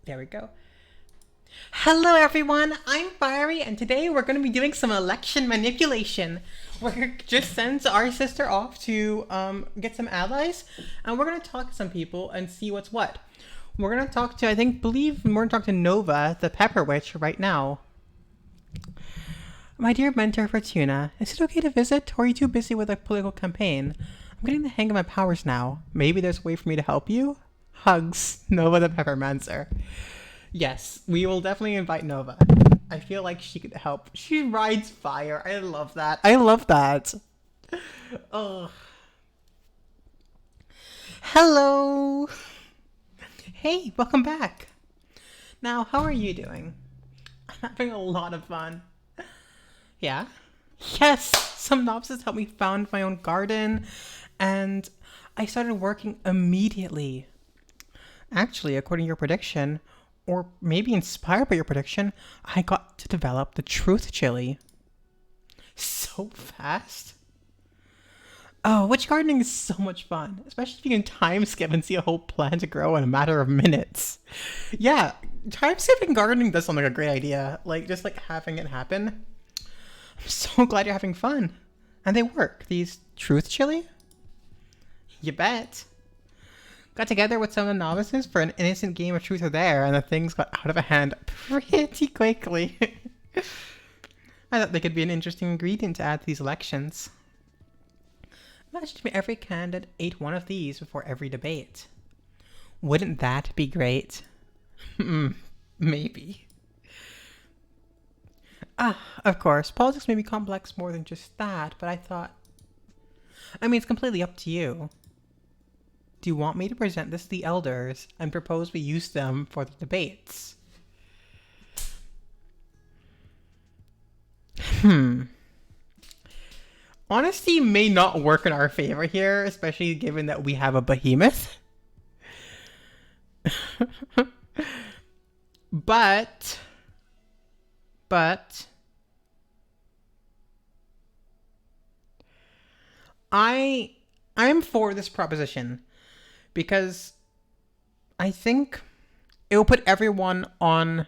There we go. Hello everyone, I'm Fyrie, and today we're going to be doing some election manipulation. We're going to just send our sister off to get some allies, and we're going to talk to some people and see what's what. We're going to talk to, we're going to talk to Nova, the Pepper Witch, right now. My dear mentor Fortuna, is it okay to visit, or are you too busy with a political campaign? I'm getting the hang of my powers now. Maybe there's a way for me to help you? Hugs, Nova the Peppermancer. Yes, we will definitely invite Nova. I feel like she could help. She rides fire. I love that. I love that. Oh. Hello. Hey, welcome back. Now, how are you doing? I'm having a lot of fun. Yeah? Yes! Some novices helped me found my own garden, and I started working immediately. Actually, according to your prediction, or maybe inspired by your prediction, I got to develop the truth chili. So fast. Oh, witch gardening is so much fun, especially if you can time skip and see a whole plant grow in a matter of minutes. Yeah, time skipping gardening does sound like a great idea. Just having it happen. I'm so glad you're having fun. And they work. These truth chili? You bet. Got together with some of the novices for an innocent game of truth or dare, and the things got out of hand pretty quickly. I thought they could be an interesting ingredient to add to these elections. Imagine if every candidate ate one of these before every debate. Wouldn't that be great? Maybe. Of course, politics may be complex more than just that, but it's completely up to you. Do you want me to present this to the elders and propose we use them for the debates? Honesty may not work in our favor here, especially given that we have a behemoth. But I'm for this proposition because I think it will put everyone on.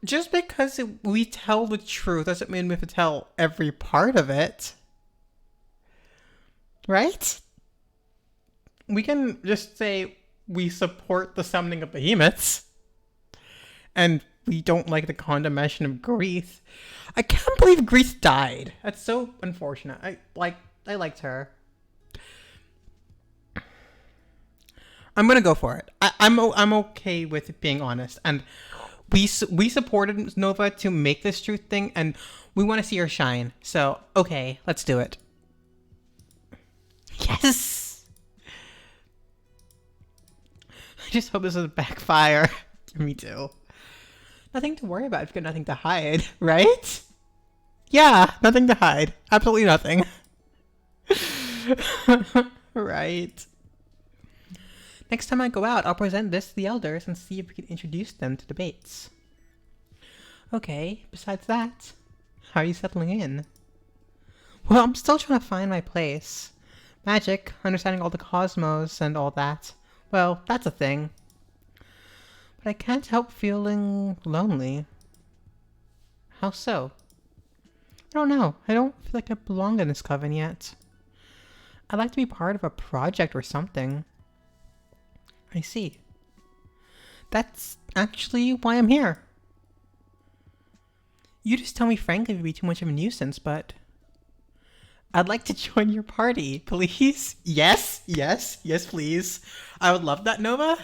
Just because we tell the truth doesn't mean we have to tell every part of it. Right? We can just say we support the summoning of behemoths. And we don't like the condemnation of Greece. I can't believe Greece died. That's so unfortunate. I liked her. I'm gonna go for it. I'm okay with being honest, and we supported Nova to make this truth thing, and we want to see her shine. So okay, let's do it. Yes. I just hope this doesn't backfire. Me too. Nothing to worry about if you've got nothing to hide, right? Yeah, nothing to hide. Absolutely nothing. Right. Next time I go out, I'll present this to the elders and see if we can introduce them to debates. Okay, besides that, how are you settling in? Well, I'm still trying to find my place. Magic, understanding all the cosmos and all that. Well, that's a thing. But I can't help feeling lonely. How so? I don't know. I don't feel like I belong in this coven yet. I'd like to be part of a project or something. I see. That's actually why I'm here. You just tell me frankly it would be too much of a nuisance, but I'd like to join your party, please. Yes, please. I would love that, Nova.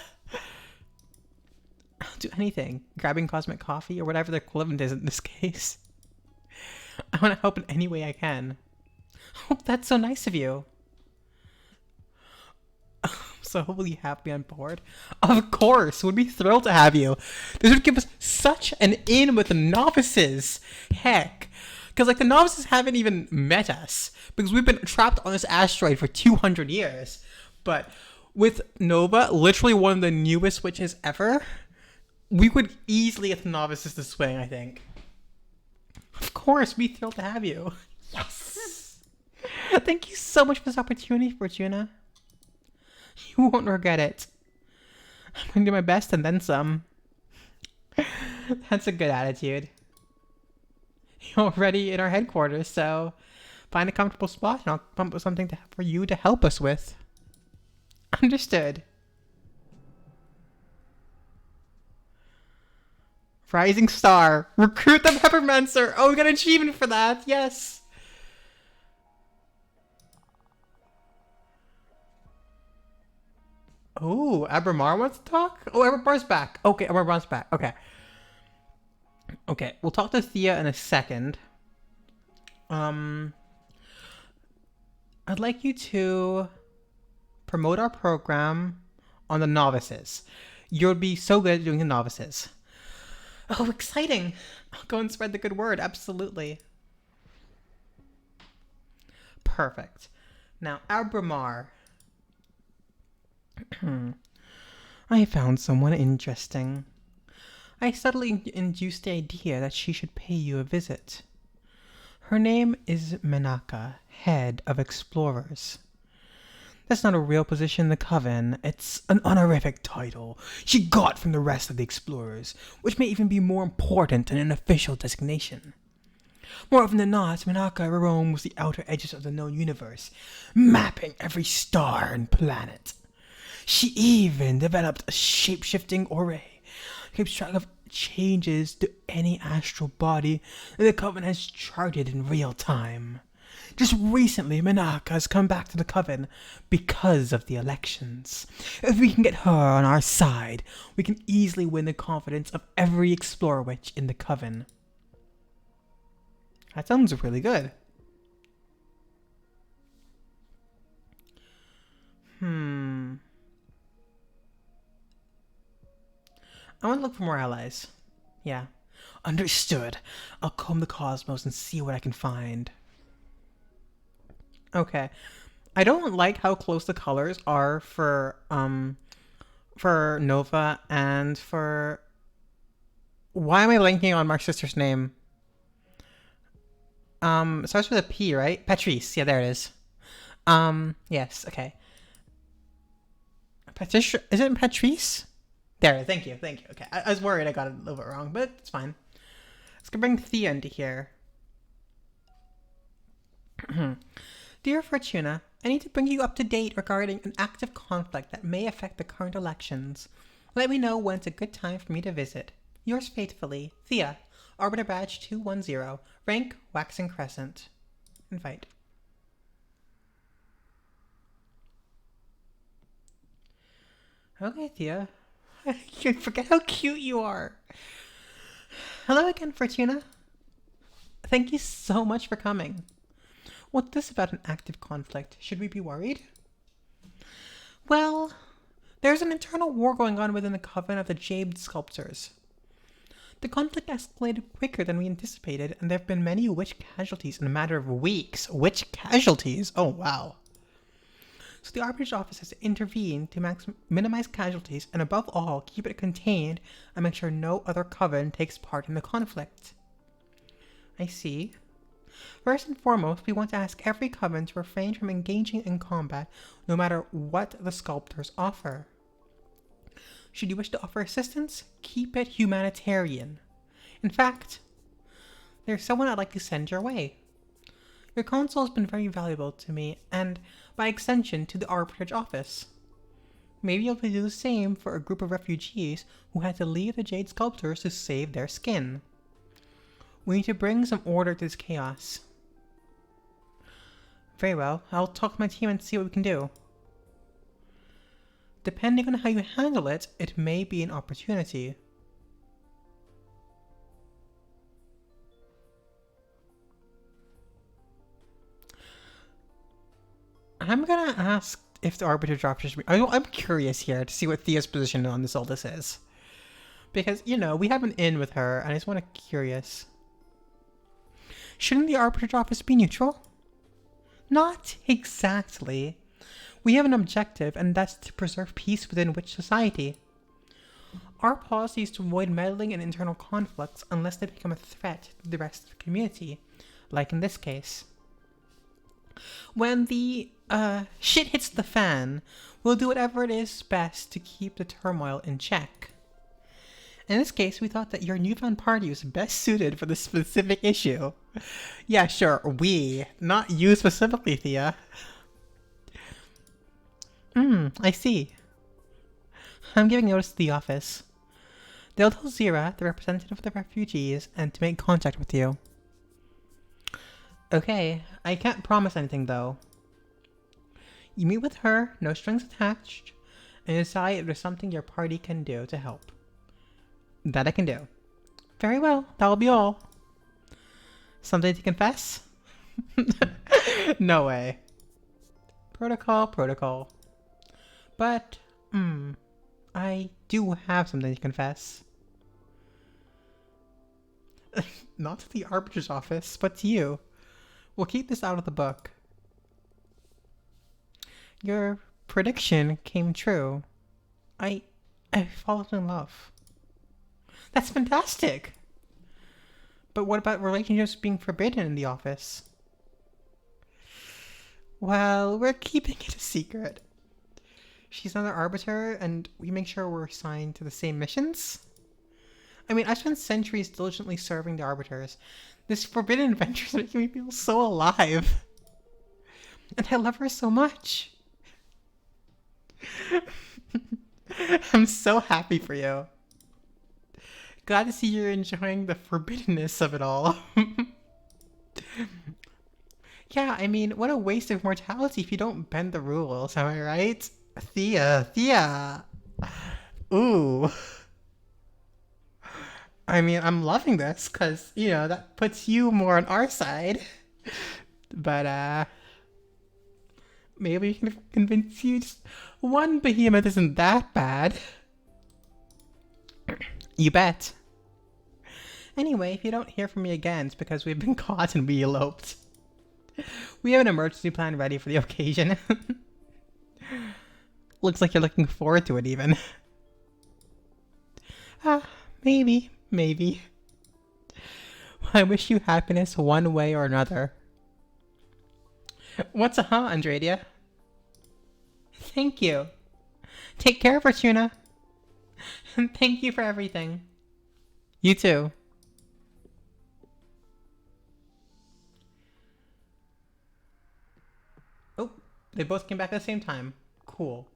I'll do anything. Grabbing cosmic coffee or whatever the equivalent is in this case. I want to help in any way I can. Oh, that's so nice of you. So will you have me on board? Of course, we'd be thrilled to have you. This would give us such an in with the novices. Heck. Because the novices haven't even met us. Because we've been trapped on this asteroid for 200 years. But with Nova, literally one of the newest witches ever, we would easily get the novices to swing, I think. Of course, we'd be thrilled to have you. Yes! Thank you so much for this opportunity, Fortuna. You won't regret it. I'm gonna do my best and then some. That's a good attitude. You're already in our headquarters, so find a comfortable spot and I'll come up with something for you to help us with. Understood. Rising Star. Recruit the Peppermancer. Oh, we got an achievement for that. Yes. Oh, Abramar wants to talk? Oh, Abramar's back. Okay, Abramar's back. Okay. Okay, we'll talk to Thea in a second. I'd like you to promote our program on the novices. You'll be so good at doing the novices. Oh, exciting. I'll go and spread the good word. Absolutely. Perfect. Now, Abramar. I found someone interesting. I subtly induced the idea that she should pay you a visit. Her name is Menaka, head of explorers. That's not a real position in the Coven. It's an honorific title she got from the rest of the explorers, which may even be more important than an official designation. More often than not, Menaka roams the outer edges of the known universe, mapping every star and planet. She even developed a shape-shifting array, keeps track of changes to any astral body that the Coven has charted in real time. Just recently, Menaka has come back to the Coven because of the elections. If we can get her on our side, we can easily win the confidence of every Explorer Witch in the Coven. That sounds really good. I want to look for more allies. Yeah. Understood. I'll comb the cosmos and see what I can find. Okay. I don't like how close the colors are for Nova and for... Why am I blanking on my sister's name? It starts with a P, right? Patrice. Yeah, there it is. Yes, okay. Patricia, is it Patrice? There, thank you. Okay, I was worried I got it a little bit wrong, but it's fine. Let's go bring Thea into here. Dear Fortuna, I need to bring you up to date regarding an active conflict that may affect the current elections. Let me know when it's a good time for me to visit. Yours faithfully, Thea, Arbiter Badge 210, rank Waxing Crescent. Invite. Okay, Thea. You forget how cute you are. Hello again, Fortuna. Thank you so much for coming. What's this about an active conflict? Should we be worried? Well, there's an internal war going on within the Coven of the Jade Sculptors. The conflict escalated quicker than we anticipated, and there have been many witch casualties in a matter of weeks. Witch casualties? Oh, wow. So the Arbiter's office has to intervene to minimize casualties and above all, keep it contained and make sure no other Coven takes part in the conflict. I see. First and foremost, we want to ask every Coven to refrain from engaging in combat no matter what the sculptors offer. Should you wish to offer assistance, keep it humanitarian. In fact, there's someone I'd like to send your way. Your counsel has been very valuable to me, and by extension to the Arbiter's office. Maybe you'll do the same for a group of refugees who had to leave the Jade Sculptors to save their skin. We need to bring some order to this chaos. Very well, I'll talk to my team and see what we can do. Depending on how you handle it, it may be an opportunity. I'm gonna ask if the Arbiter drops his... I'm curious here to see what Thea's position on this all this is. Because, you know, we have an in with her, and I just want to curious. Shouldn't the Arbiter's office be neutral? Not exactly. We have an objective, and that's to preserve peace within witch society. Our policy is to avoid meddling in internal conflicts unless they become a threat to the rest of the community, like in this case. When the shit hits the fan. We'll do whatever it is best to keep the turmoil in check. In this case, we thought that your newfound party was best suited for this specific issue. Yeah, sure, we. Not you specifically, Thea. I see. I'm giving notice to the office. They'll tell Zira, the representative of the refugees, and to make contact with you. Okay, I can't promise anything though. You meet with her, no strings attached, and decide if there's something your party can do to help. That I can do. Very well, that'll be all. Something to confess? No way. Protocol. But, I do have something to confess. Not to the Arbitrator's office, but to you. We'll keep this out of the book. Your prediction came true. I fallen in love. That's fantastic! But what about relationships being forbidden in the office? Well, we're keeping it a secret. She's another arbiter, and we make sure we're assigned to the same missions? I mean, I've spent centuries diligently serving the arbiters. This forbidden adventure is making me feel so alive. And I love her so much. I'm so happy for you. Glad to see you're enjoying the forbiddenness of it all. Yeah, I mean, what a waste of mortality if you don't bend the rules, am I right? Thea. Ooh. I mean, I'm loving this, because, you know, that puts you more on our side. But, maybe we can convince you just one behemoth isn't that bad. You bet. Anyway, if you don't hear from me again, it's because we've been caught and we eloped. We have an emergency plan ready for the occasion. Looks like you're looking forward to it, even. Maybe. I wish you happiness one way or another. What's a Andradia? Thank you. Take care, Fortuna. And thank you for everything. You too. Oh, they both came back at the same time. Cool.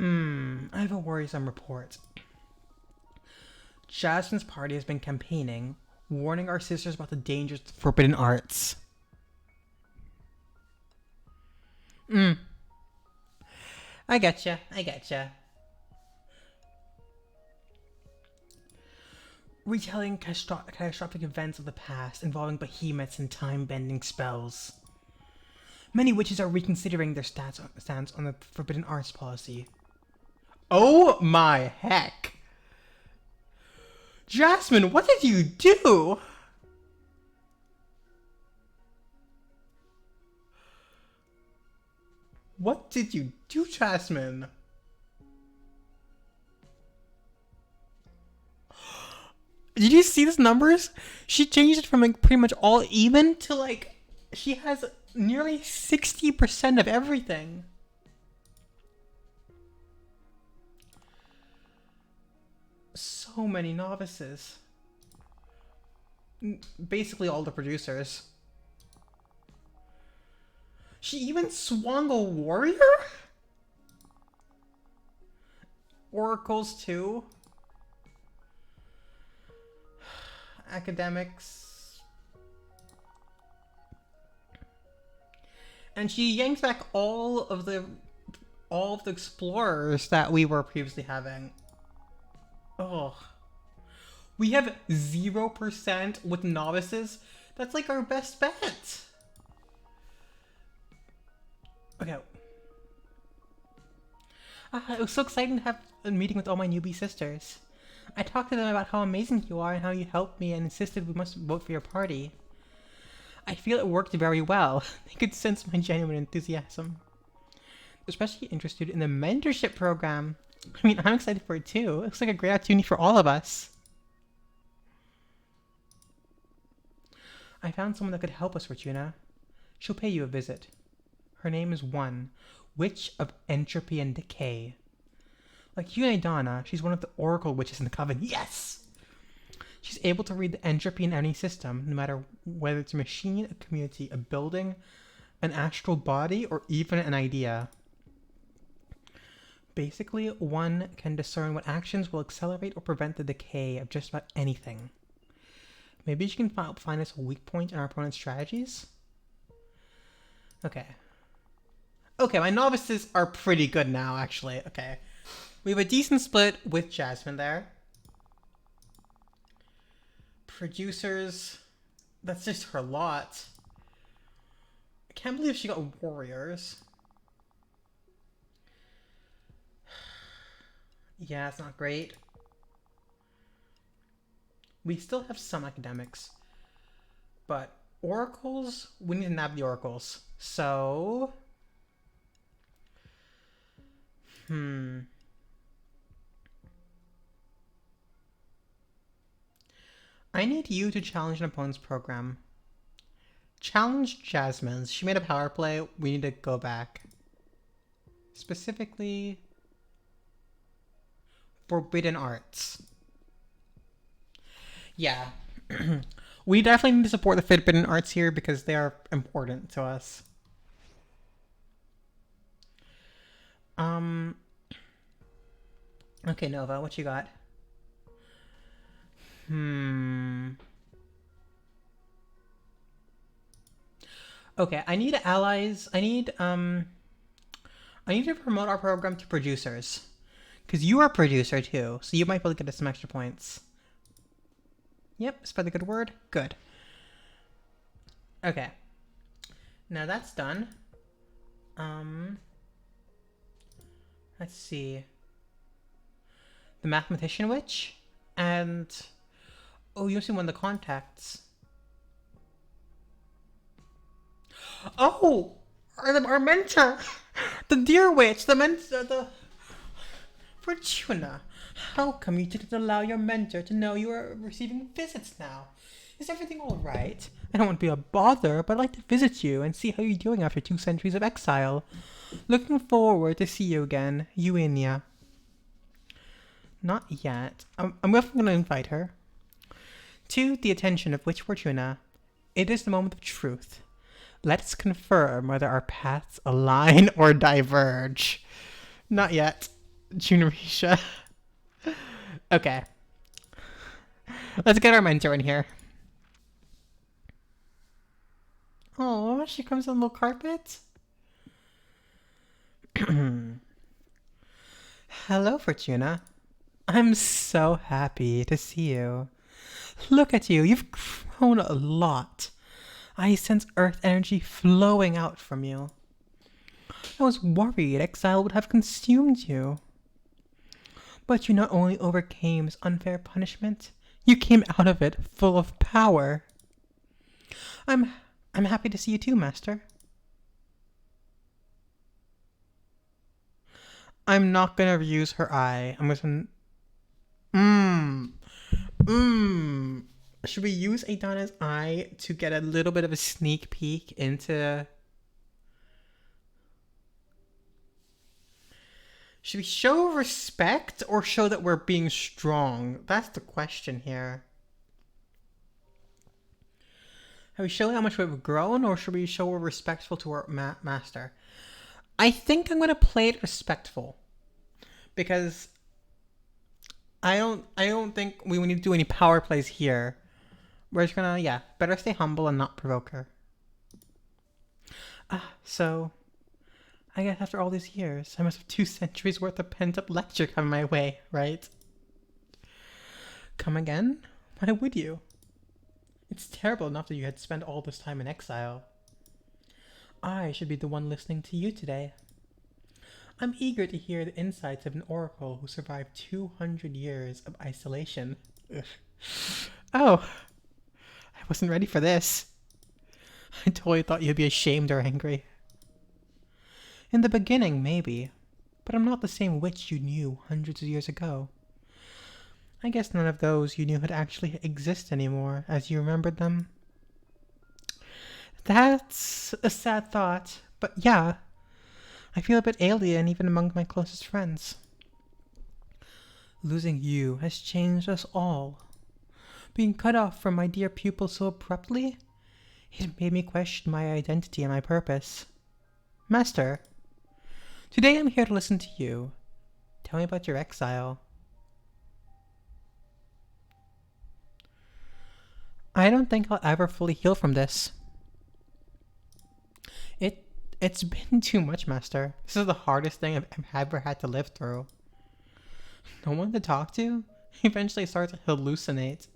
I have a worrisome report. Jasmine's party has been campaigning, warning our sisters about the dangers of the forbidden arts. I getcha. Retelling catastrophic events of the past involving behemoths and time-bending spells. Many witches are reconsidering their stance on the forbidden arts policy. Oh my heck! Jasmine, what did you do? What did you do, Jasmine? Did you see these numbers? She changed it from like pretty much all even to like she has nearly 60% of everything. So many novices. Basically all the producers. She even swung a warrior? Oracles too. Academics. And she yanks back all of the explorers that we were previously having. Oh. We have 0% with novices. That's like our best bet. Okay. It was so exciting to have a meeting with all my newbie sisters. I talked to them about how amazing you are and how you helped me and insisted we must vote for your party. I feel it worked very well. They could sense my genuine enthusiasm. They're especially interested in the mentorship program. I mean, I'm excited for it too. It looks like a great opportunity for all of us. I found someone that could help us, Fortuna. She'll pay you a visit. Her name is One, Witch of Entropy and Decay. Like you and Donna, she's one of the Oracle Witches in the Coven. Yes! She's able to read the entropy in any system, no matter whether it's a machine, a community, a building, an astral body, or even an idea. Basically, One can discern what actions will accelerate or prevent the decay of just about anything. Maybe she can find us a weak point in our opponent's strategies? Okay. Okay, my novices are pretty good now, actually. Okay. We have a decent split with Jasmine there. Producers. That's just her lot. I can't believe she got warriors. Yeah, it's not great. We still have some academics. But oracles? We need to nab the oracles. So... I need you to challenge an opponent's program. Challenge Jasmine's. She made a power play. We need to go back. Specifically... Forbidden Arts. Yeah. We definitely need to support the Forbidden Arts here because they are important to us. Okay, Nova, what you got? Okay, I need allies. I need to promote our program to producers. Because you are a producer too, so you might be able to get us some extra points. Yep, spread the good word. Good. Okay. Now that's done. Let's see. The Mathematician Witch, and... Oh, you see one of the contacts. Oh! Our mentor! The Deer Witch! The mentor... The... Fortuna! How come you didn't allow your mentor to know you are receiving visits now? Is everything alright? I don't want to be a bother, but I'd like to visit you and see how you're doing after 2 centuries of exile. Looking forward to see you again, Eugenia. Not yet. I'm definitely going to invite her. To the attention of Witch Fortuna, it is the moment of truth. Let's confirm whether our paths align or diverge. Not yet, Junarisha. Okay. Let's get our mentor in here. Oh, she comes on little carpet. Hello, Fortuna. I'm so happy to see you. Look at you. You've grown a lot. I sense earth energy flowing out from you. I was worried exile would have consumed you. But you not only overcame this unfair punishment, you came out of it full of power. I'm happy to see you too, Master. I'm not gonna use her eye. I'm gonna... Should we use Adana's eye to get a little bit of a sneak peek into... Should we show respect or show that we're being strong? That's the question here. Have we shown how much we've grown, or should we show we're respectful to our master? I think I'm going to play it respectful. Because I don't think we need to do any power plays here. We're just gonna, yeah, better stay humble and not provoke her. So, I guess after all these years, I must have 2 centuries worth of pent-up lecture coming my way, right? Come again? Why would you? It's terrible enough that you had to spend all this time in exile. I should be the one listening to you today. I'm eager to hear the insights of an oracle who survived 200 years of isolation. Ugh. Oh, I wasn't ready for this. I totally thought you'd be ashamed or angry. In the beginning, maybe, but I'm not the same witch you knew hundreds of years ago. I guess none of those you knew had actually exist anymore as you remembered them. That's a sad thought, but yeah, I feel a bit alien even among my closest friends. Losing you has changed us all. Being cut off from my dear pupil so abruptly, it made me question my identity and my purpose. Master, today I'm here to listen to you. Tell me about your exile. I don't think I'll ever fully heal from this. It it's been too much, Master. This is the hardest thing I've ever had to live through. No one to talk to? Eventually start to hallucinate.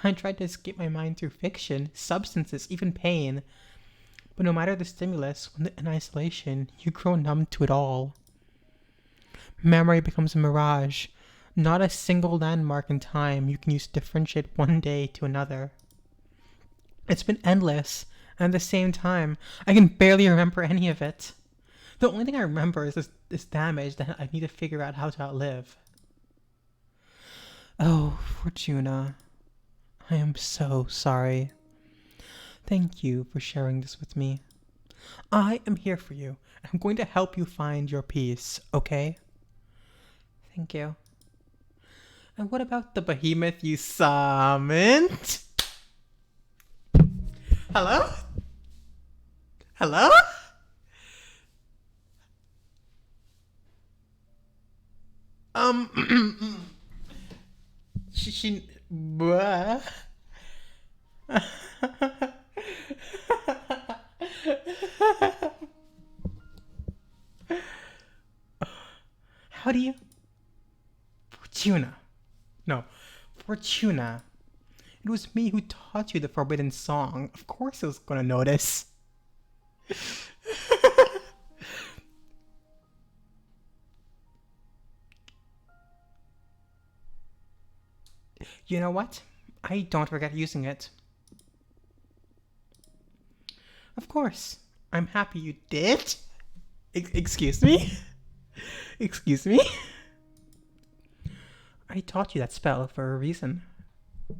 I tried to escape my mind through fiction, substances, even pain. But no matter the stimulus, when in isolation, you grow numb to it all. Memory becomes a mirage, not a single landmark in time you can use to differentiate one day to another. It's been endless, and at the same time, I can barely remember any of it. The only thing I remember is this damage that I need to figure out how to outlive. Oh, Fortuna, I am so sorry. Thank you for sharing this with me. I am here for you. I'm going to help you find your peace, okay? Thank you. And what about the behemoth you summoned? Hello? Hello? Bruh. How do you? Fortuna. No, Fortuna. It was me who taught you the forbidden song. Of course I was gonna notice. You know what? I don't regret using it. Of course. I'm happy you did. Excuse me? Excuse me? I taught you that spell for a reason. It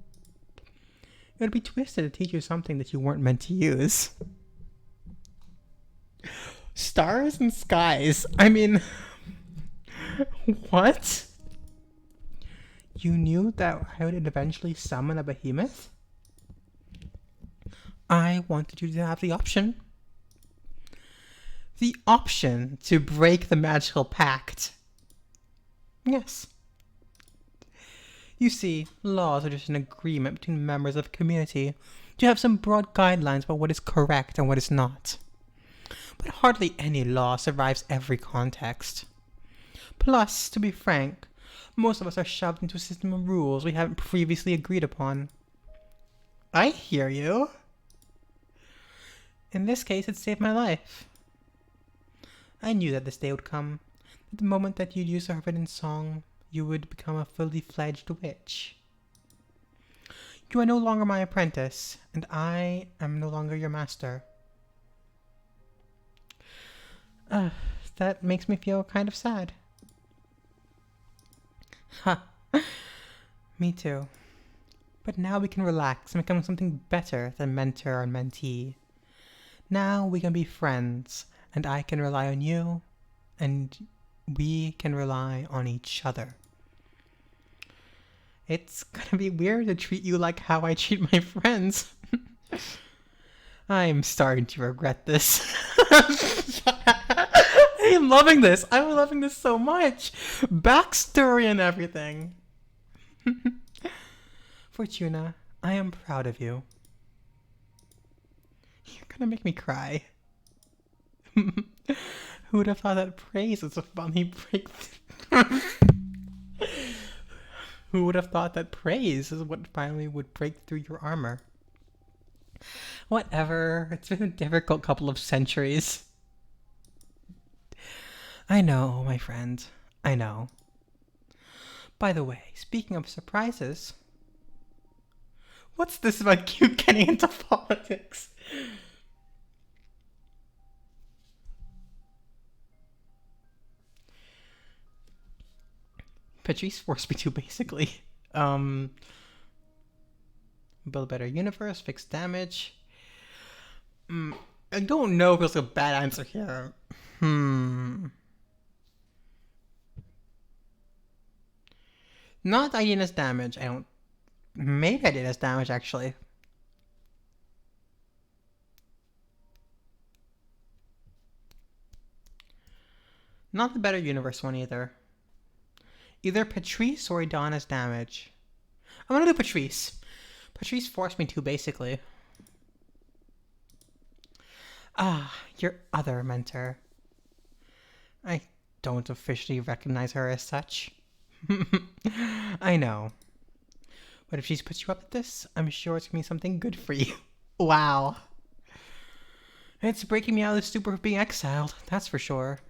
would be twisted to teach you something that you weren't meant to use. Stars and skies. I mean, what? You knew that I would eventually summon a behemoth? I wanted you to have the option. The option to break the magical pact. Yes. You see, laws are just an agreement between members of a community to have some broad guidelines about what is correct and what is not. But hardly any law survives every context. Plus, to be frank, most of us are shoved into a system of rules we haven't previously agreed upon. I hear you. In this case, it saved my life. I knew that this day would come. At the moment that you'd use the forbidden song, you would become a fully fledged witch. You are no longer my apprentice, and I am no longer your master. That makes me feel kind of sad. Ha! Me too. But now we can relax and become something better than mentor and mentee. Now we can be friends, and I can rely on you, and we can rely on each other. It's gonna be weird to treat you like how I treat my friends. I'm starting to regret this. I am loving this. I'm loving this so much. Backstory and everything. Fortuna, I am proud of you. You're gonna make me cry. Who would have thought that praise was a funny breakthrough? Who would have thought that praise is what finally would break through your armor? Whatever. It's been a difficult couple of centuries. I know, my friend. I know. By the way, speaking of surprises, what's this about you getting into politics? Patrice forced me to, basically. Build a better universe, fix damage. I don't know if it's a bad answer here. Not I did as damage. I don't. Maybe I did as damage actually. Not the better universe one either. Either Patrice or Idana's damage. I'm gonna do Patrice. Patrice forced me to, basically. Ah, your other mentor. I don't officially recognize her as such. I know. But if she's put you up at this, I'm sure it's gonna be something good for you. Wow. It's breaking me out of the stupor of being exiled, that's for sure.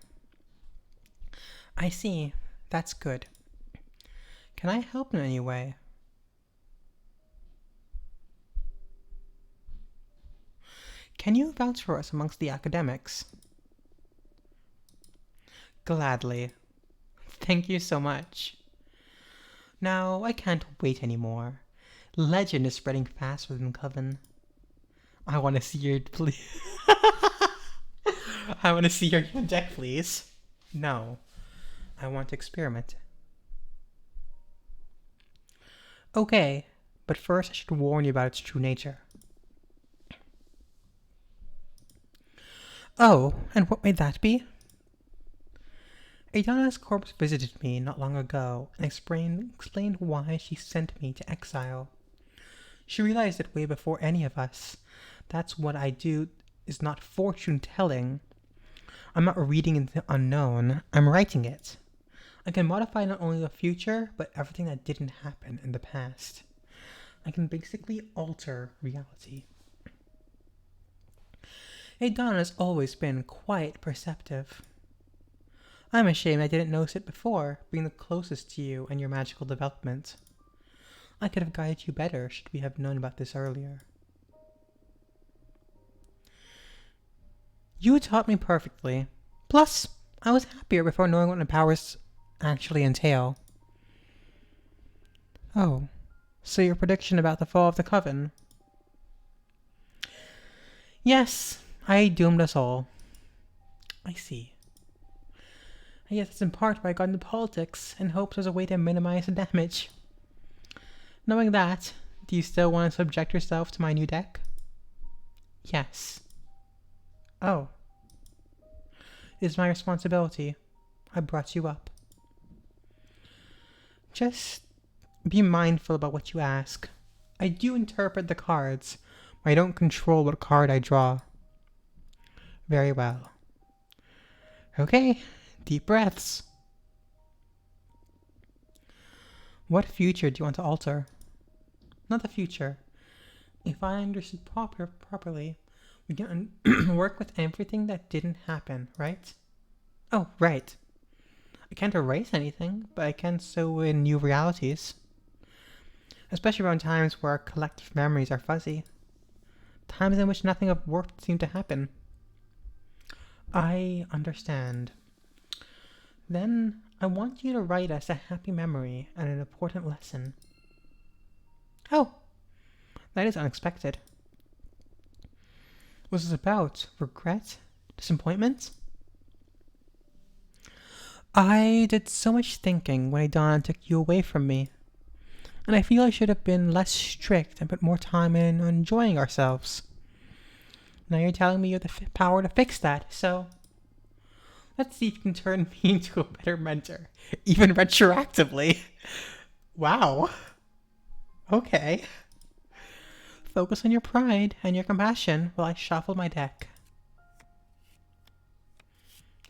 I see. That's good. Can I help in any way? Can you vouch for us amongst the academics? Gladly. Thank you so much. Now, I can't wait anymore. Legend is spreading fast within Coven. I want to see your I want to see your deck, please. No. I want to experiment. Okay, but first I should warn you about its true nature. Oh, and what may that be? Adana's corpse visited me not long ago and explained why she sent me to exile. She realized it way before any of us. That's what I do is not fortune telling. I'm not reading into the unknown, I'm writing it. I can modify not only the future, but everything that didn't happen in the past. I can basically alter reality. Adana has always been quite perceptive. I'm ashamed I didn't notice it before, being the closest to you and your magical development. I could have guided you better should we have known about this earlier. You taught me perfectly. Plus, I was happier before knowing what my powers actually entail. Oh, so your prediction about the fall of the Coven? Yes, I doomed us all. I see. I guess it's in part why I got into politics, in hopes as a way to minimize the damage. Knowing that, do you still want to subject yourself to my new deck? Yes. Oh. It's my responsibility. I brought you up. Just be mindful about what you ask. I do interpret the cards, but I don't control what card I draw. Very well. Okay, deep breaths. What future do you want to alter? Not the future. If I understood properly, we can work with everything that didn't happen, right? Oh, right. I can't erase anything, but I can sew in new realities. Especially around times where our collective memories are fuzzy. Times in which nothing of worth seemed to happen. I understand. Then, I want you to write us a happy memory and an important lesson. Oh, that is unexpected. Was this about regret? Disappointment? I did so much thinking when Idana took you away from me. And I feel I should have been less strict and put more time in enjoying ourselves. Now you're telling me you have the power to fix that, so let's see if you can turn me into a better mentor, even retroactively. Wow. Okay. Focus on your pride and your compassion while I shuffle my deck.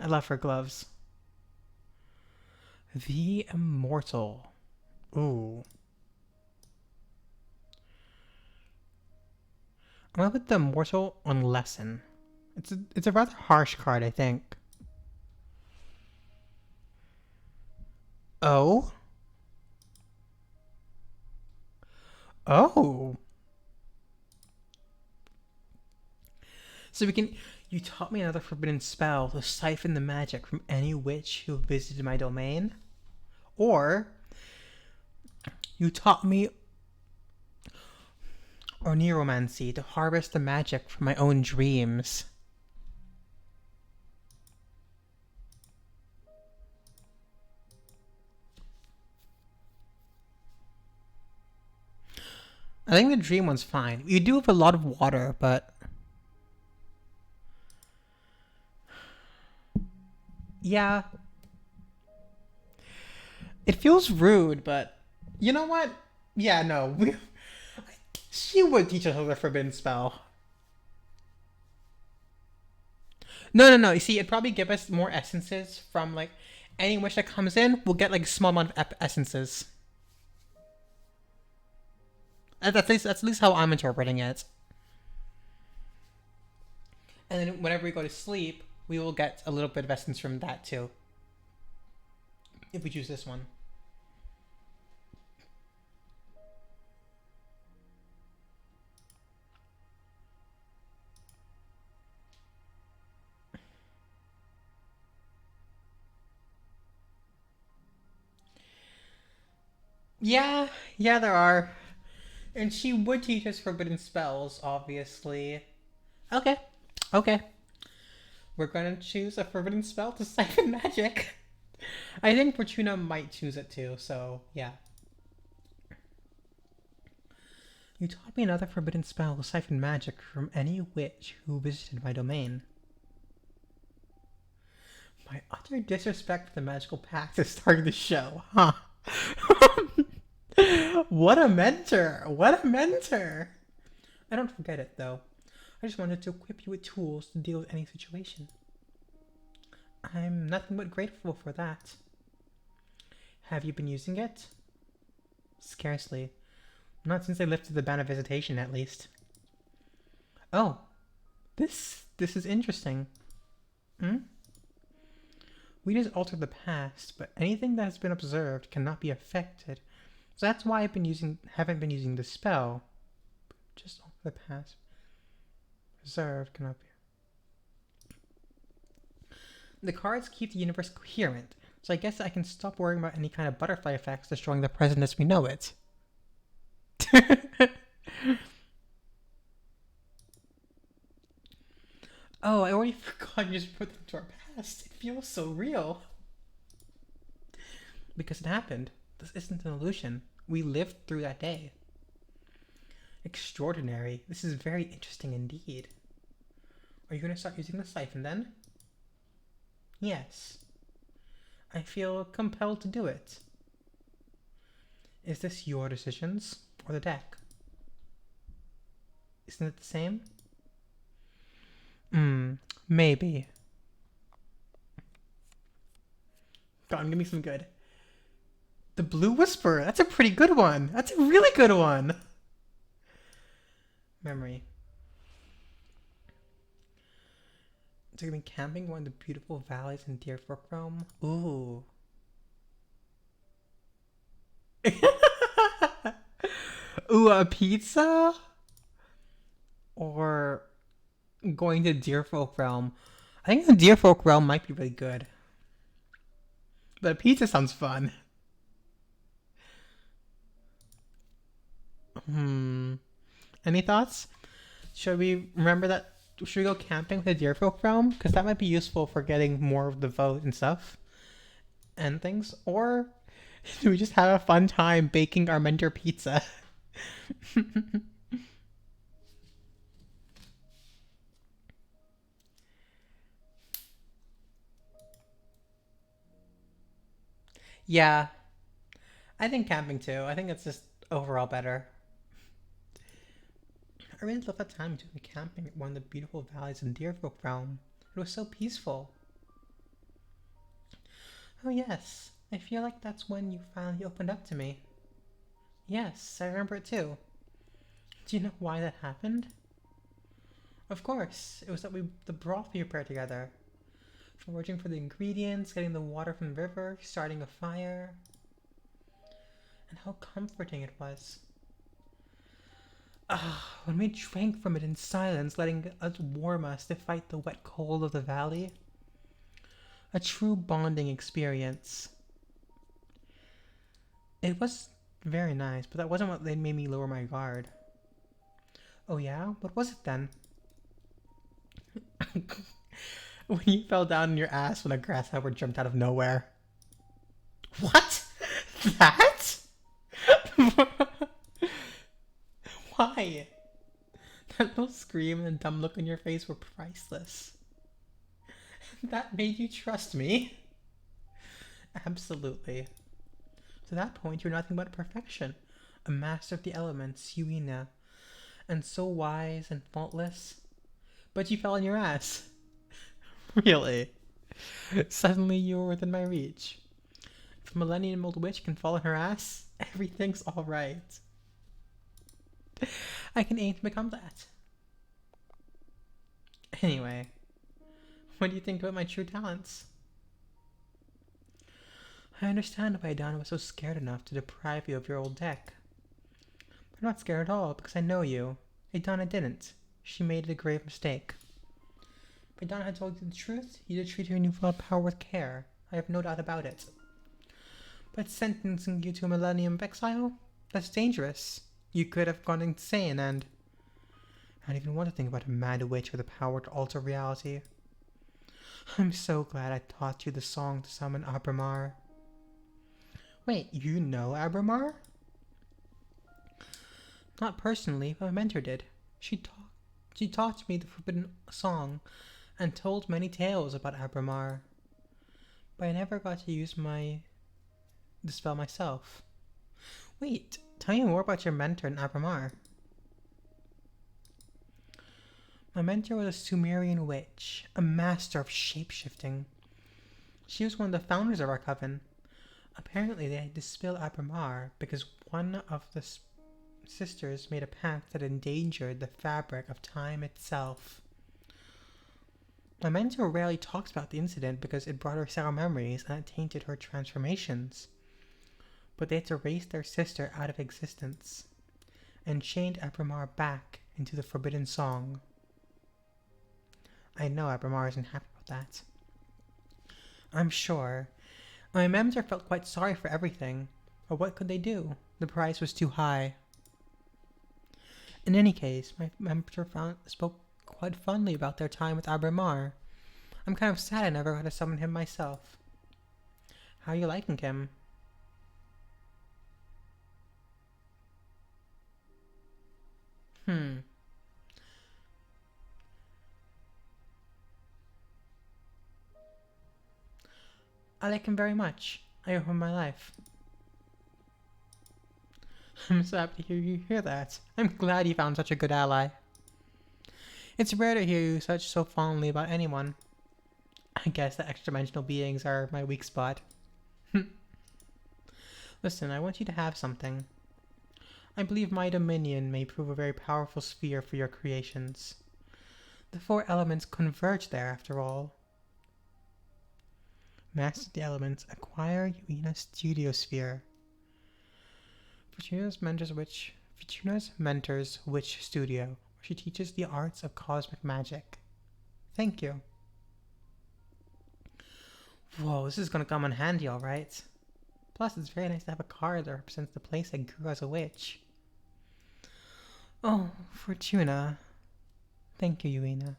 I love her gloves. The Immortal. Ooh. I'm gonna put the Immortal on Lesson. It's a rather harsh card, I think. Oh? Oh. So we can... You taught me another forbidden spell to siphon the magic from any witch who visited my domain. Or... You taught me... Or neuromancy, to harvest the magic from my own dreams. I think the dream one's fine. You do have a lot of water, but yeah, it feels rude. But you know what? Yeah, no, she would teach us the forbidden spell. No, no, no. You see, it'd probably give us more essences from like any wish that comes in. We'll get like a small amount of essences. That's at least how I'm interpreting it. And then whenever we go to sleep, we will get a little bit of essence from that too. If we choose this one. Yeah, yeah, there are. And she would teach us forbidden spells, obviously. Okay, okay. We're gonna choose a forbidden spell to siphon magic. I think Fortuna might choose it too, so yeah. You taught me another forbidden spell to siphon magic from any witch who visited my domain. My utter disrespect for the magical pact is starting to show, huh? What a mentor! What a mentor! I don't forget it, though. I just wanted to equip you with tools to deal with any situation. I'm nothing but grateful for that. Have you been using it? Scarcely. Not since I lifted the ban of visitation, at least. Oh, this is interesting. Hmm? We just altered the past, but anything that has been observed cannot be affected. So that's why haven't been using the spell. Just alter the past. Preserved cannot be. The cards keep the universe coherent, so I guess I can stop worrying about any kind of butterfly effects destroying the present as we know it. Oh, I already forgot you just put them to our past. It feels so real. Because it happened. This isn't an illusion. We lived through that day. Extraordinary. This is very interesting indeed. Are you going to start using the siphon then? Yes. I feel compelled to do it. Is this your decisions or the deck? Isn't it the same? Maybe. Go on, give me some good. The Blue Whisper. That's a pretty good one. That's a really good one. Memory. Took me camping one of the beautiful valleys in Deerfork Realm. Ooh. Ooh, a pizza? Or going to Deerfolk Realm. I think the Deerfolk Realm might be really good. But pizza sounds fun. Any thoughts? Should we remember that? Should we go camping with the Deerfolk Realm? Because that might be useful for getting more of the vote and stuff. And things. Or do we just have a fun time baking our mentor pizza? Yeah, I think camping too. I think it's just overall better. I really love that time doing camping at one of the beautiful valleys in Deerfolk Realm. It was so peaceful. Oh yes, I feel like that's when you finally opened up to me. Yes, I remember it too. Do you know why that happened? Of course, it was that the broth we prepared together. Foraging for the ingredients, getting the water from the river, starting a fire. And how comforting it was. Ah, when we drank from it in silence, letting it warm us to fight the wet cold of the valley. A true bonding experience. It was very nice, but that wasn't what made me lower my guard. Oh yeah? What was it then? When you fell down on your ass when a grasshopper jumped out of nowhere. What? That? Why? That little scream and dumb look on your face were priceless. That made you trust me. Absolutely. To that point, you're nothing but perfection. A master of the elements, Yuina, and so wise and faultless. But you fell on your ass. Really? Suddenly you were within my reach. If a millennium old witch can fall on her ass, everything's alright. I can aim to become that. Anyway, what do you think about my true talents? I understand why Donna was so scared enough to deprive you of your old deck. But I'm not scared at all, because I know you. Adana didn't. She made a grave mistake. If Adana had told you the truth, you'd have treated her newfound power with care. I have no doubt about it. But sentencing you to a millennium of exile? That's dangerous. You could have gone insane and... I don't even want to think about a mad witch with the power to alter reality. I'm so glad I taught you the song to summon Abramar. Wait, you know Abramar? Not personally, but my mentor did. She taught me the forbidden song and told many tales about Abramar. But I never got to use the spell myself. Wait, tell me more about your mentor in Abramar. My mentor was a Sumerian witch, a master of shapeshifting. She was one of the founders of our coven. Apparently they had to spill Abramar because one of the sisters made a pact that endangered the fabric of time itself. My mentor rarely talks about the incident because it brought her sour memories and it tainted her transformations. But they had to erase their sister out of existence and chained Abramar back into the forbidden song. I know Abramar isn't happy about that. I'm sure. My mentor felt quite sorry for everything, but what could they do? The price was too high. In any case, my mentor spoke quite fondly about their time with Abramar. I'm kind of sad I never got to summon him myself. How are you liking him? I like him very much. I owe him my life. I'm so happy to hear you hear that. I'm glad you found such a good ally. It's rare to hear you so fondly about anyone. I guess the extra-dimensional beings are my weak spot. Listen, I want you to have something. I believe my dominion may prove a very powerful sphere for your creations. The four elements converge there, after all. Master the elements, acquire Yuina's studio sphere. Fortuna's mentors Witch Studio, where she teaches the arts of cosmic magic. Thank you. Whoa, this is gonna come in handy, alright. Plus, it's very nice to have a card that represents the place I grew as a witch. Oh, Fortuna. Thank you, Yuina.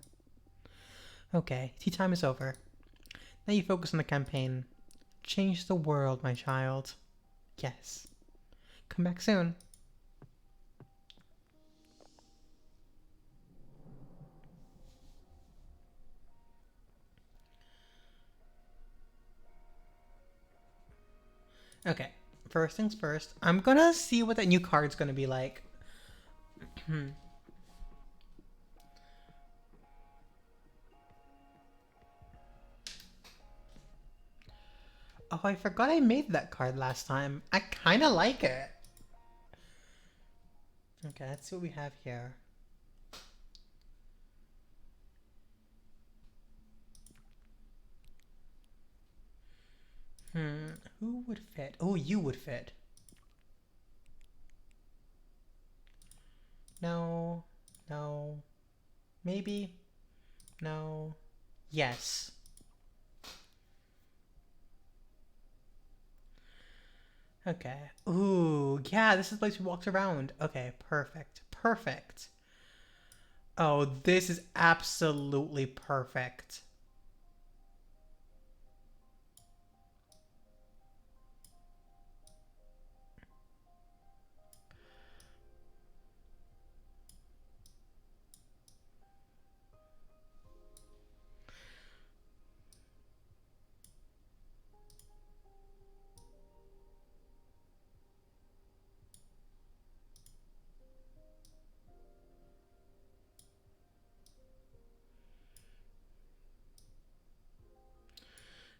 Okay, tea time is over. Now you focus on the campaign. Change the world, my child. Yes. Come back soon. Okay, first things first, I'm gonna see what that new card's gonna be like. Oh, I forgot I made that card last time. I kinda like it. Okay, let's see what we have here. Who would fit? Oh, you would fit. No. No. Maybe. No. Yes. Okay. Ooh, yeah, this is the place we walked around. Okay, perfect. Perfect. Oh, this is absolutely perfect.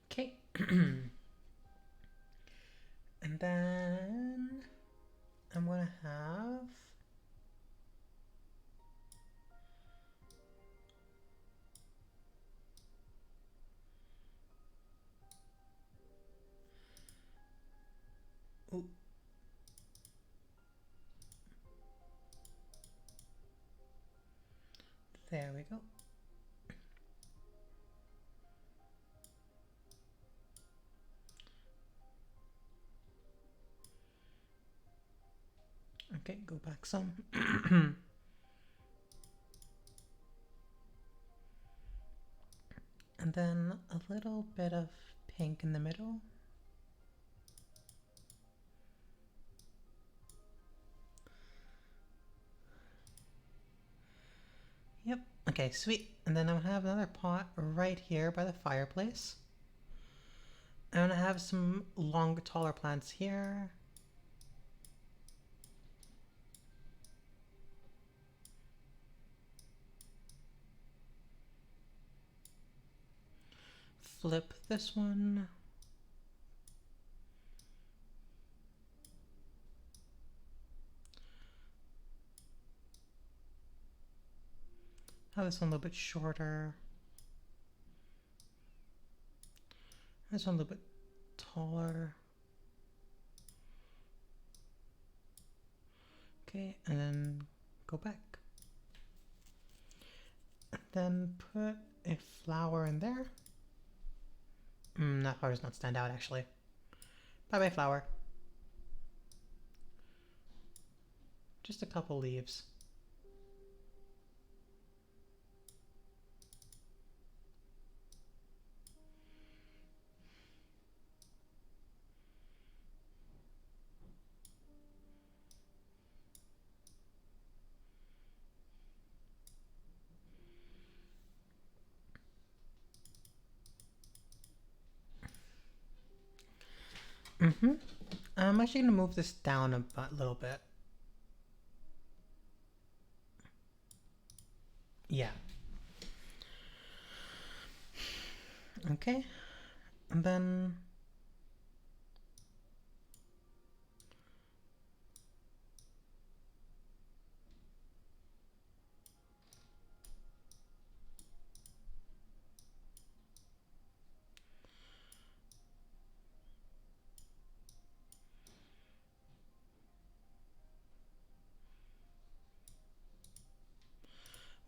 Okay. And then I'm gonna have ooh, there we go. Okay, go back some. And then a little bit of pink in the middle. Yep. Okay, sweet. And then I'm gonna have another pot right here by the fireplace. I'm gonna have some long, taller plants here. Flip this one. Have this one a little bit shorter. This one a little bit taller. Okay, and then go back. And then put a flower in there. That flower does not stand out actually. Bye bye flower. Just a couple leaves. I'm actually gonna move this down a little bit. Yeah. Okay. And then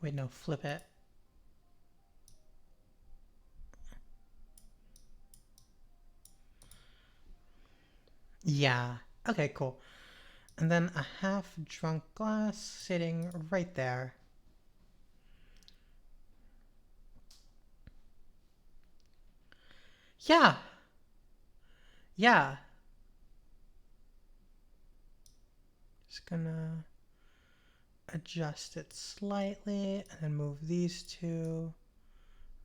wait, no, flip it. Yeah. Okay, cool. And then a half drunk glass sitting right there. Yeah. Yeah. Just gonna adjust it slightly and then move these two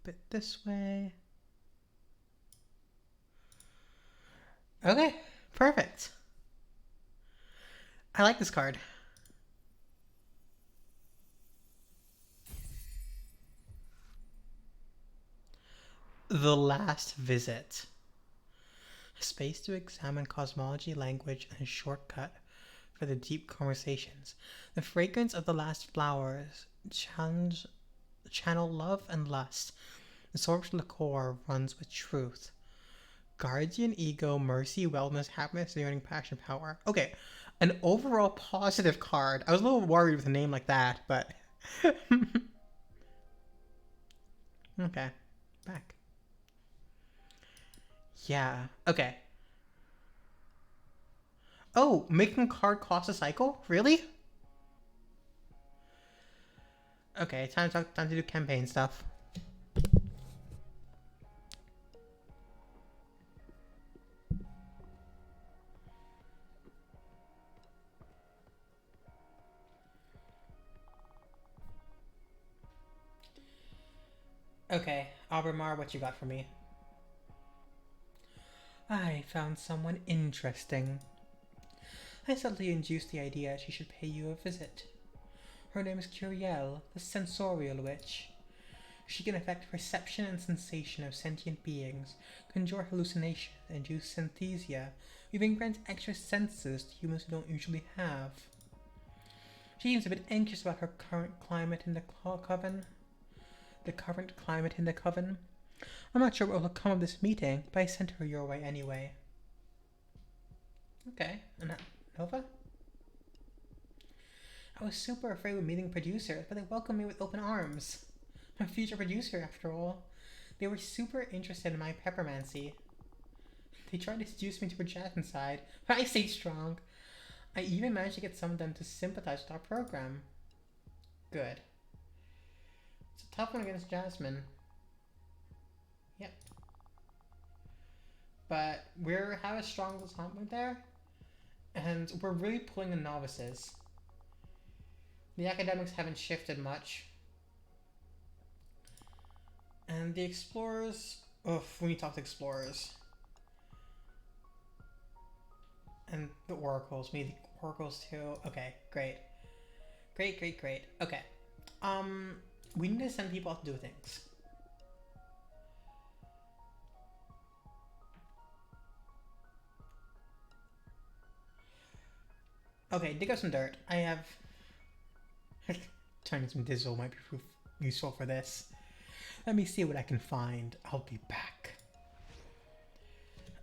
a bit this way. Okay, perfect. I like this card. The Last Visit. Space to examine cosmology, language, and a shortcut for the deep conversations. The fragrance of the last flowers channel love and lust. The source liqueur runs with truth. Guardian ego, mercy, wellness, happiness, yearning, passion, power. Okay, an overall positive card. I was a little worried with a name like that, but okay, back. Yeah. Okay. Oh, making a card cost a cycle? Really? Okay, time to do campaign stuff. Okay, Albermar, what you got for me? I found someone interesting. I suddenly induced the idea she should pay you a visit. Her name is Curiel, the sensorial witch. She can affect perception and sensation of sentient beings, conjure hallucinations, induce synesthesia, even grant extra senses to humans who don't usually have. She seems a bit anxious about her current climate in the coven. The current climate in the coven. I'm not sure what will come of this meeting, but I sent her your way anyway. Okay, and Nova? I was super afraid of meeting producers, but they welcomed me with open arms. I'm a future producer, after all. They were super interested in my peppermancy. They tried to seduce me to her jazz side, but I stayed strong. I even managed to get some of them to sympathize with our program. Good. It's a tough one against Jasmine. Yep. But we have a strong ensemble there, and we're really pulling the novices. The academics haven't shifted much. And the explorers... Oof, we need to talk to explorers. And the oracles. We need the oracles too. Okay, great. Great. Okay. We need to send people out to do things. Okay, dig up some dirt. I have... Turning some dizzle might be useful for this. Let me see what I can find. I'll be back.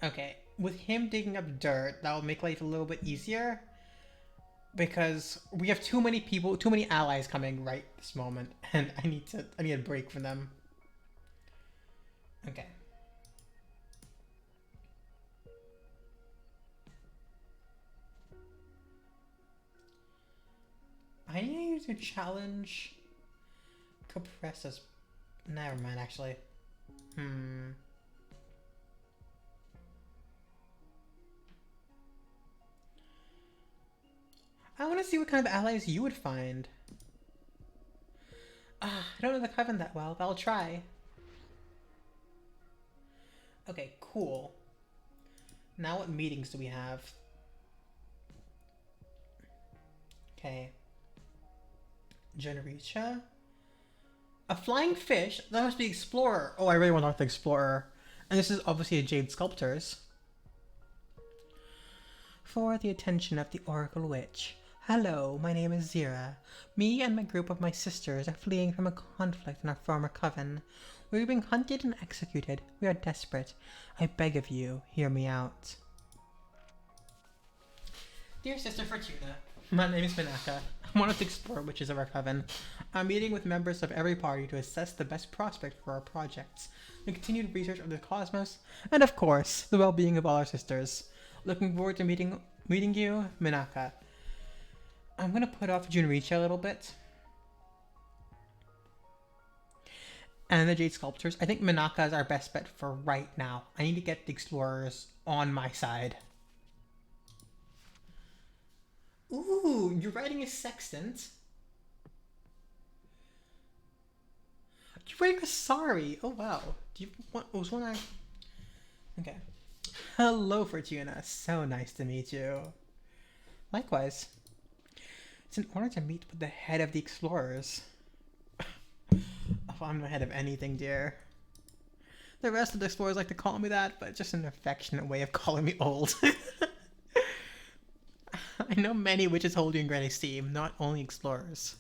Okay, with him digging up dirt, that will make life a little bit easier. Because we have too many people, too many allies coming right this moment. And I need a break from them. Okay. I need to challenge Capressus. Never mind, actually. I want to see what kind of allies you would find. I don't know the coven that well, but I'll try. Okay, cool. Now what meetings do we have? Okay. Genericha? A flying fish? That must be Explorer. Oh, I really want to talk to Explorer. And this is obviously a Jade Sculptors. For the attention of the Oracle Witch. Hello, my name is Zira. Me and my group of my sisters are fleeing from a conflict in our former coven. We're being hunted and executed. We are desperate. I beg of you, hear me out. Dear Sister Fortuna, my name is Minaka. I'm one of the explorer witches of our coven. I'm meeting with members of every party to assess the best prospect for our projects, the continued research of the cosmos, and of course, the well-being of all our sisters. Looking forward to meeting you, Minaka. I'm gonna put off Junricha a little bit. And the Jade Sculptors. I think Minaka is our best bet for right now. I need to get the explorers on my side. Ooh, you're riding a sextant. You're riding a sari. Oh wow. Do you want? Was one I? Okay. Hello, Fortuna. So nice to meet you. Likewise. It's an honor to meet with the head of the explorers. Oh, I'm the head of anything, dear. The rest of the explorers like to call me that, but it's just an affectionate way of calling me old. I know many witches hold you in great esteem, not only explorers.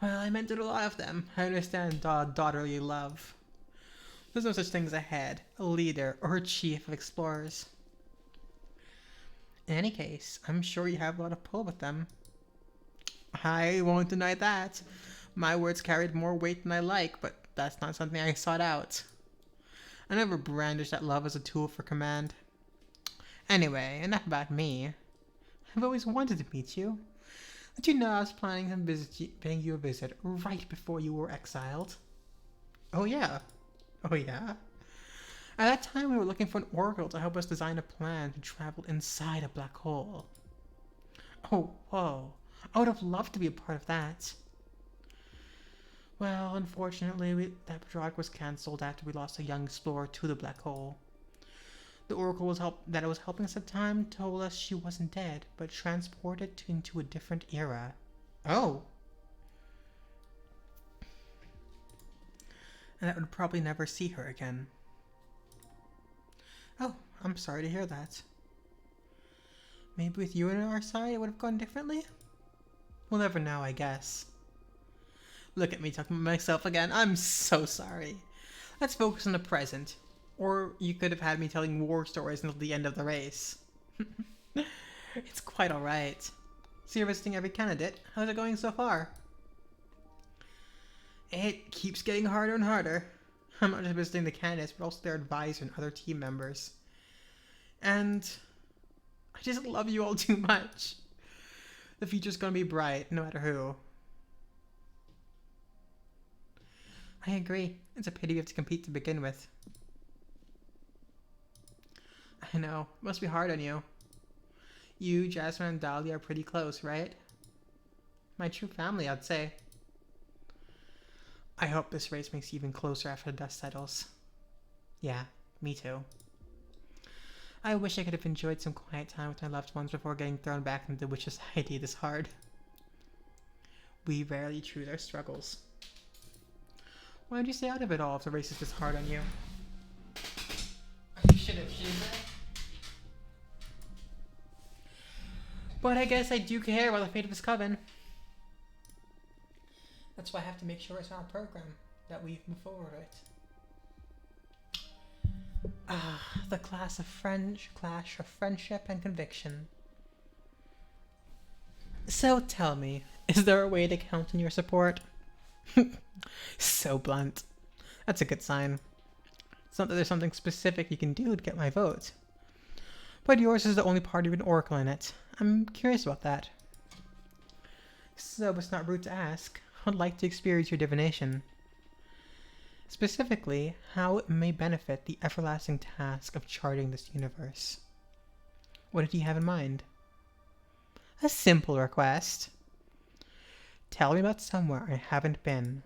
Well, I mentored a lot of them. I understand daughterly love. There's no such thing as a head, a leader, or a chief of explorers. In any case, I'm sure you have a lot of pull with them. I won't deny that. My words carried more weight than I like, but that's not something I sought out. I never brandished that love as a tool for command. Anyway, enough about me. I've always wanted to meet you. Did you know I was planning on paying you a visit right before you were exiled? Oh yeah. Oh yeah. At that time, we were looking for an oracle to help us design a plan to travel inside a black hole. Oh, whoa. I would have loved to be a part of that. Well, unfortunately, that project was cancelled after we lost a young explorer to the black hole. The oracle that was helping us at the time told us she wasn't dead, but transported into a different era. Oh. And that would probably never see her again. Oh, I'm sorry to hear that. Maybe with you on our side it would have gone differently? We'll never know, I guess. Look at me talking about myself again. I'm so sorry. Let's focus on the present. Or you could have had me telling war stories until the end of the race. It's quite alright. So you're visiting every candidate. How's it going so far? It keeps getting harder and harder. I'm not just visiting the candidates, but also their advisor and other team members. And I just love you all too much. The future's gonna be bright, no matter who. I agree. It's a pity we have to compete to begin with. I know. It must be hard on you. You, Jasmine, and Dahlia are pretty close, right? My true family, I'd say. I hope this race makes you even closer after the dust settles. Yeah, me too. I wish I could have enjoyed some quiet time with my loved ones before getting thrown back into the witch society this hard. We rarely choose our struggles. Why did you stay out of it all if the race is this hard on you? You should have chosen it. But I guess I do care about the fate of this coven. That's why I have to make sure it's on our program that we move forward with. The clash of friendship and conviction. So tell me, is there a way to count on your support? So blunt. That's a good sign. It's not that there's something specific you can do to get my vote. But yours is the only party with an oracle in it. I'm curious about that. So it's not rude to ask. I'd like to experience your divination. Specifically, how it may benefit the everlasting task of charting this universe. What did you have in mind? A simple request. Tell me about somewhere I haven't been.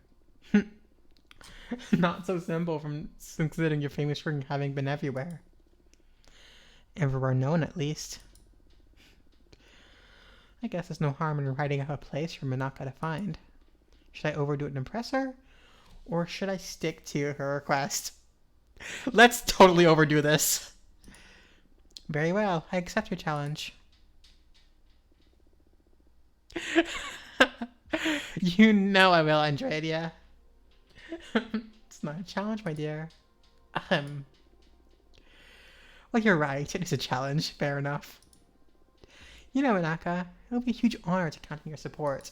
Not so simple considering you're famous for having been everywhere. Everywhere known, at least. I guess there's no harm in writing out a place you're not gonna find. Should I overdo it and impress her? Or should I stick to her request? Let's totally overdo this. Very well, I accept your challenge. You know I will, Andrea. It's not a challenge, my dear. Well, you're right. It is a challenge. Fair enough. You know, Inaka, it'll be a huge honor to count on your support.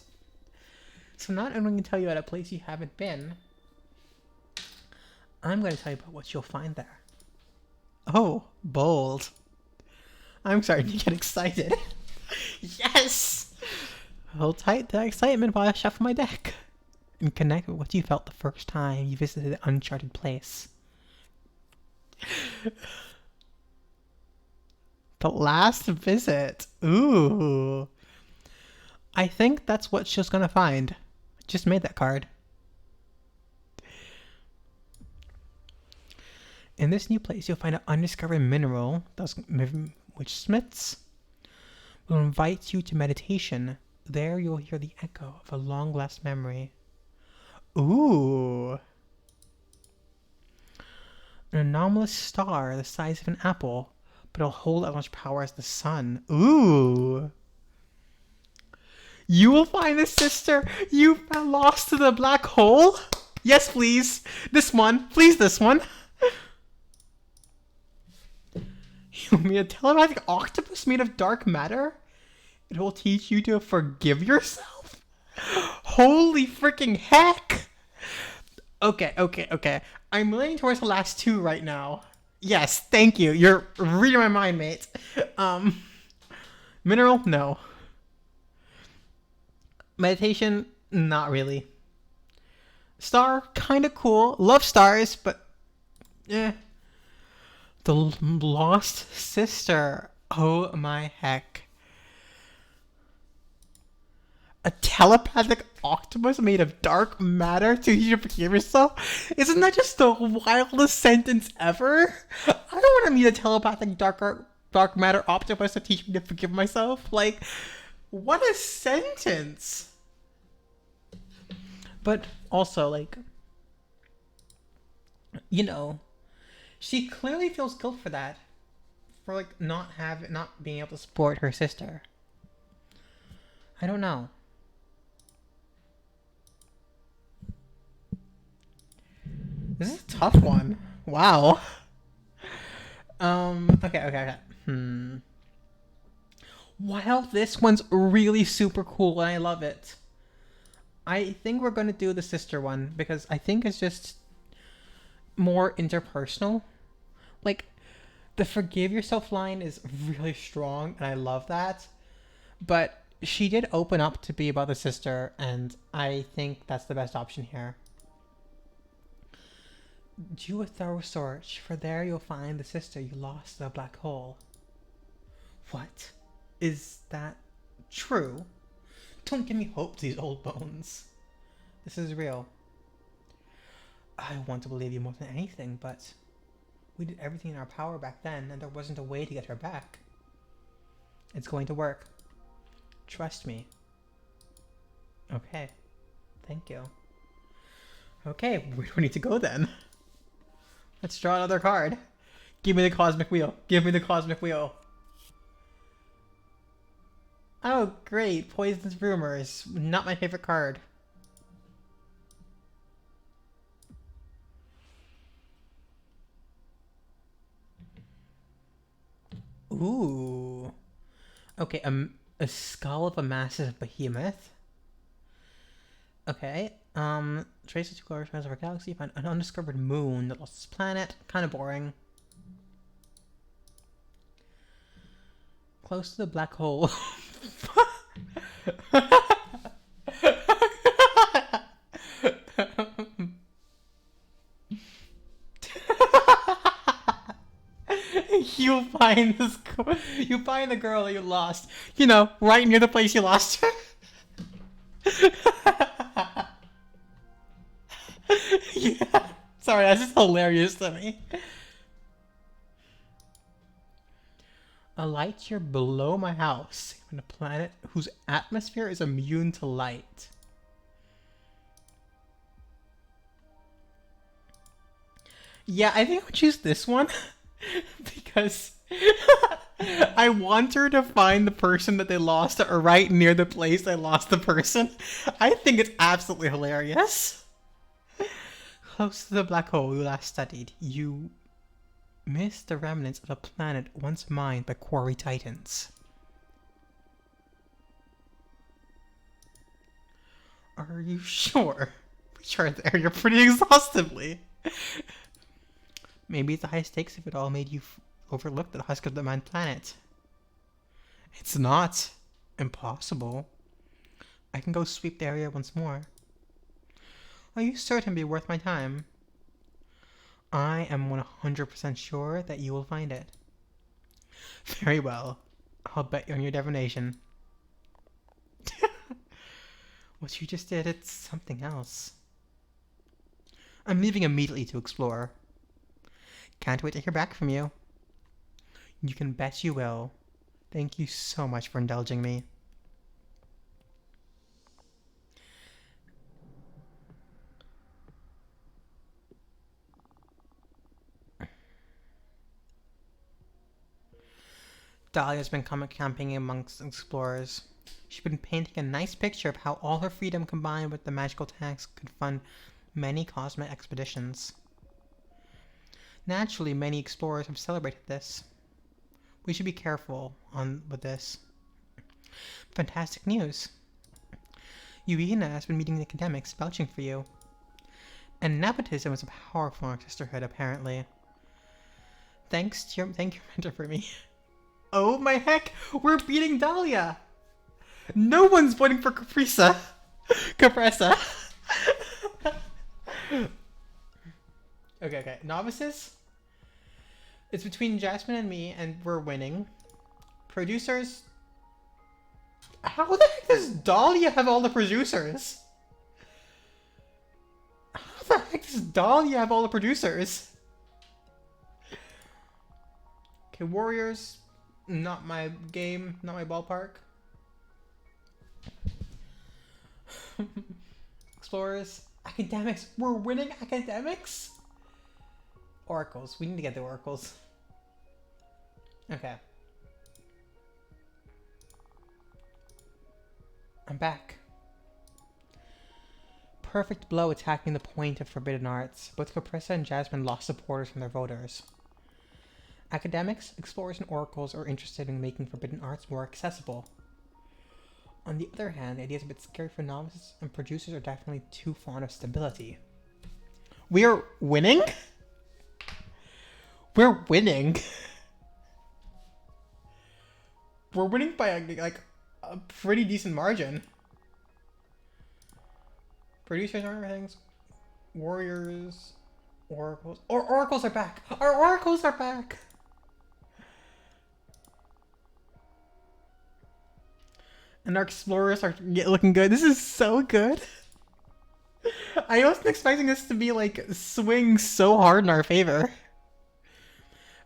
So not only going to tell you about a place you haven't been, I'm going to tell you about what you'll find there. Oh, bold. I'm starting to get excited. Yes! Hold tight the excitement while I shuffle my deck and connect with what you felt the first time you visited an uncharted place. The last visit. Ooh. I think that's what she's gonna find. Just made that card. In this new place, you'll find an undiscovered mineral which smiths will invite you to meditation. There you'll hear the echo of a long-lost memory. Ooh. An anomalous star the size of an apple, but it'll hold as much power as the sun. Ooh. You will find the sister you lost to the black hole? Yes, please. This one. Please, this one. You'll meet a telepathic octopus made of dark matter? It will teach you to forgive yourself? Holy freaking heck! Okay. I'm leaning towards the last two right now. Yes, thank you. You're reading my mind, mate. Mineral? No. Meditation, not really. Star, kind of cool. Love stars, but eh. The Lost Sister. Oh my heck. A telepathic octopus made of dark matter to teach you to forgive yourself? Isn't that just the wildest sentence ever? I don't want to meet a telepathic dark matter octopus to teach me to forgive myself. Like, what a sentence. But also, like, you know, she clearly feels guilt for that. For like not being able to support her sister. I don't know. This is a tough one. Wow. Okay. While this one's really super cool and I love it, I think we're gonna do the sister one because I think it's just more interpersonal. Like, the forgive yourself line is really strong and I love that. But she did open up to be about the sister, and I think that's the best option here. Do a thorough search, for there you'll find the sister you lost in a black hole. What? Is that true? Don't give me hope, these old bones. This is real. I want to believe you more than anything, but we did everything in our power back then, and there wasn't a way to get her back. It's going to work. Trust me. Okay. Thank you. Okay, where do we need to go then? Let's draw another card. Give me the cosmic wheel. Give me the cosmic wheel. Oh, great. Poisonous Rumors. Not my favorite card. Ooh. Okay, a skull of a massive behemoth. Okay. Trace the two colors of our galaxy. Find an undiscovered moon that lost its planet. Kind of boring. Close to the black hole. You find this. You find the girl that you lost. You know, right near the place you lost her. Yeah. Sorry, that's just hilarious to me. A light year below my house, on a planet whose atmosphere is immune to light. Yeah, I think I would choose this one because I want her to find the person that they lost right near the place they lost the person. I think it's absolutely hilarious. Close to the black hole you last studied, you missed the remnants of a planet once mined by quarry titans. Are you sure? We charted the area pretty exhaustively. Maybe the high stakes of it all made you overlook the husk of the mined planet. It's not impossible. I can go sweep the area once more. Are you certain it'll be worth my time? I am 100% sure that you will find it. Very well. I'll bet you on your divination. What you just did, it's something else. I'm leaving immediately to explore. Can't wait to hear back from you. You can bet you will. Thank you so much for indulging me. Dahlia's been camping amongst explorers. She's been painting a nice picture of how all her freedom combined with the magical tax could fund many cosmic expeditions. Naturally, many explorers have celebrated this. We should be careful with this. Fantastic news. Uena has been meeting the academics vouching for you. And nepotism is powerful in our sisterhood, apparently. Thank you, mentor, for me. Oh my heck! We're beating Dahlia! No one's voting for Caprisa. Capressa. Okay. Novices? It's between Jasmine and me, and we're winning. Producers? How the heck does Dahlia have all the producers? How the heck does Dahlia have all the producers? Okay, Warriors. Not my game, not my ballpark. Explorers. Academics. We're winning academics? Oracles. We need to get the oracles. Okay. I'm back. Perfect blow attacking the point of forbidden arts. Both Capressa and Jasmine lost supporters from their voters. Academics, explorers, and oracles are interested in making forbidden arts more accessible. On the other hand, the idea is a bit scary for novices, and producers are definitely too fond of stability. We're winning? We're winning. We're winning by a pretty decent margin. Producers are things. Warriors, oracles. Oracles are back. Our oracles are back. And our explorers are looking good. This is so good. I wasn't expecting this to be like swing so hard in our favor.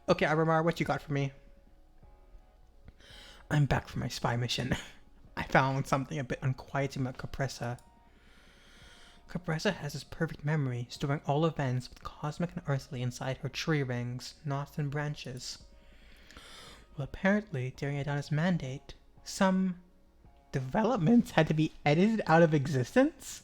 Okay, Abramar, what you got for me? I'm back from my spy mission. I found something a bit unquieting about Capressa. Capressa has this perfect memory, storing all events with cosmic and earthly inside her tree rings, knots, and branches. Well, apparently, during Adana's mandate, some developments had to be edited out of existence.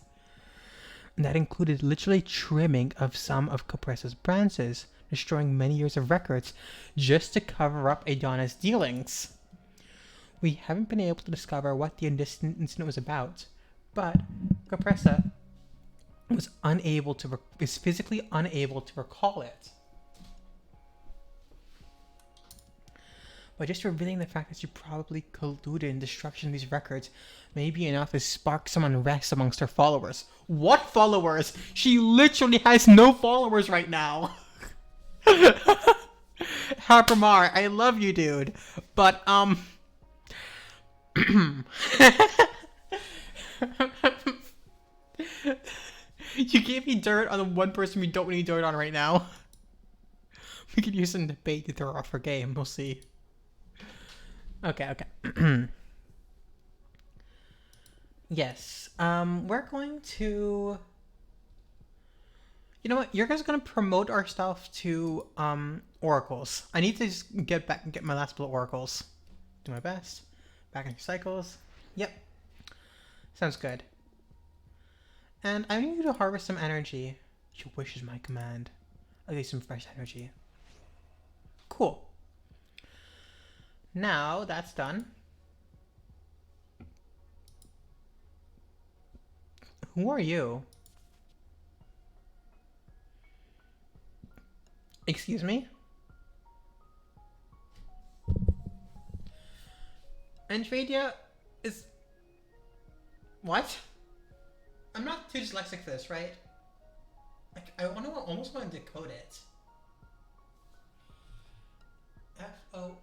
And that included literally trimming of some of Capressa's branches, destroying many years of records just to cover up Adana's dealings. We haven't been able to discover what the incident was about, but Capressa is physically unable to recall it. But just revealing the fact that she probably colluded in destruction of these records may be enough to spark some unrest amongst her followers. What followers? She literally has no followers right now. Harpamar, I love you, dude. But, you gave me dirt on the one person we don't need dirt on right now. We could use some debate to throw off her game. We'll see. Okay. Yes. We're going to... You know what? You're guys gonna promote our stuff to, oracles. I need to just get back and get my last bullet oracles. Do my best. Back in your cycles. Yep. Sounds good. And I need you to harvest some energy. Your wish is my command. I'll get some fresh energy. Cool. Now that's done. Who are you? Excuse me? Antradia is... What? I'm not too dyslexic for this, right? Like, I almost want to decode it. Fortun.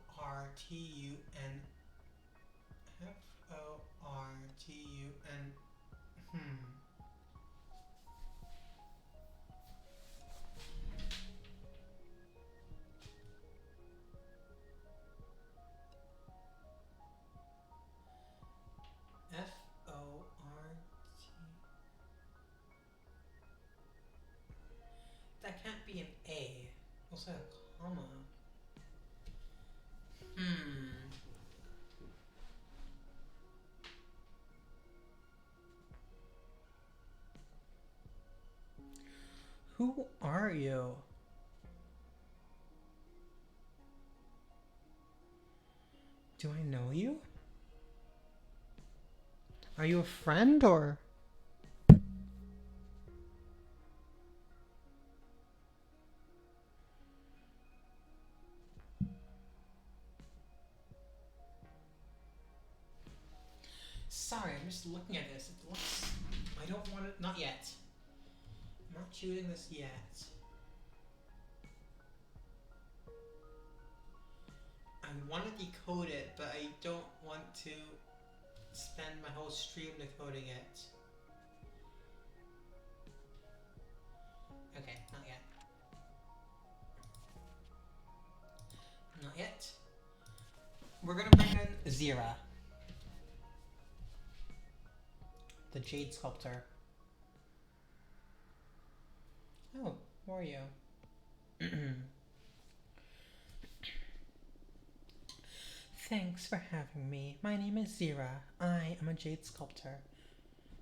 Fortun. That can't be an A. Also a comma. Who are you? Do I know you? Are you a friend or... Sorry, I'm just looking at this. It looks... I don't want it... Not yet. I'm not choosing this yet. I want to decode it, but I don't want to spend my whole stream decoding it. Okay, not yet. Not yet. We're gonna bring in Zira, the Jade Sculptor. Oh, who are you? Thanks for having me. My name is Zira. I am a Jade Sculptor.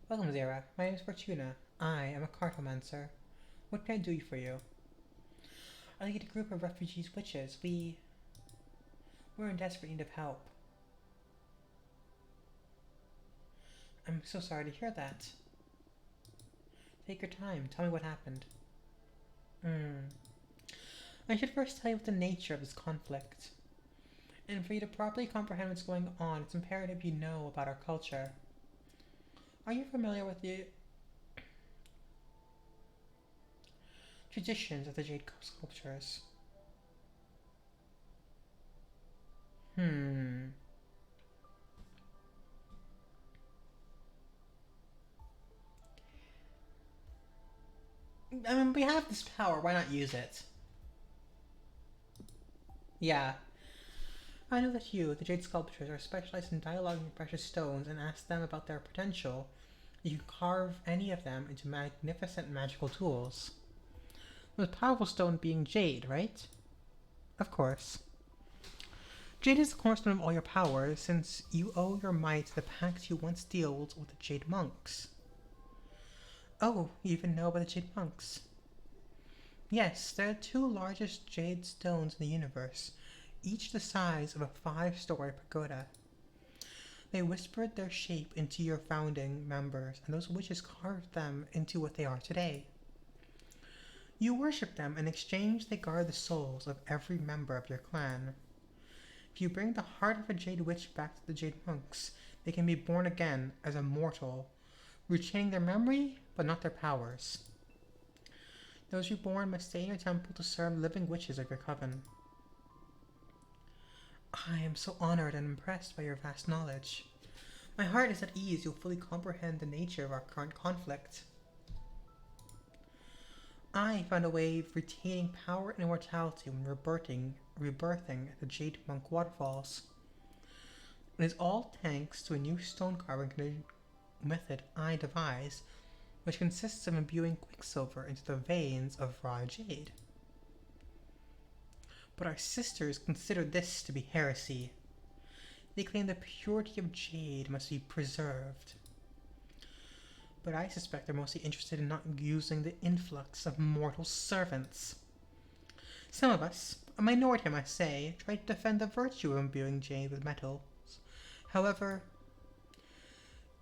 Welcome, Zira. My name is Fortuna. I am a cartomancer. What can I do for you? I lead a group of refugees witches. We're in desperate need of help. I'm so sorry to hear that. Take your time. Tell me what happened. I should first tell you what the nature of this conflict. And for you to properly comprehend what's going on, it's imperative you know about our culture. Are you familiar with the traditions of the Jade Sculptures? I mean, we have this power, why not use it? Yeah. I know that you, the Jade Sculptors, are specialized in dialoguing with precious stones and ask them about their potential. You can carve any of them into magnificent magical tools. The most powerful stone being jade, right? Of course. Jade is the cornerstone of all your powers, since you owe your might to the pact you once sealed with the Jade Monks. Oh, you even know about the Jade Monks? Yes, they're the two largest jade stones in the universe, each the size of a 5-story pagoda. They whispered their shape into your founding members, and those witches carved them into what they are today. You worship them, and in exchange they guard the souls of every member of your clan. If you bring the heart of a Jade Witch back to the Jade Monks, they can be born again as a mortal, retaining their memory, but not their powers. Those reborn must stay in your temple to serve living witches of your coven. I am so honored and impressed by your vast knowledge. My heart is at ease you'll fully comprehend the nature of our current conflict. I found a way of retaining power and immortality when rebirthing the Jade Monk waterfalls. It is all thanks to a new stone carving method I devised, which consists of imbuing quicksilver into the veins of raw jade. But our sisters consider this to be heresy. They claim the purity of jade must be preserved. But I suspect they're mostly interested in not using the influx of mortal servants. Some of us, a minority I must say, try to defend the virtue of imbuing jade with metals. However,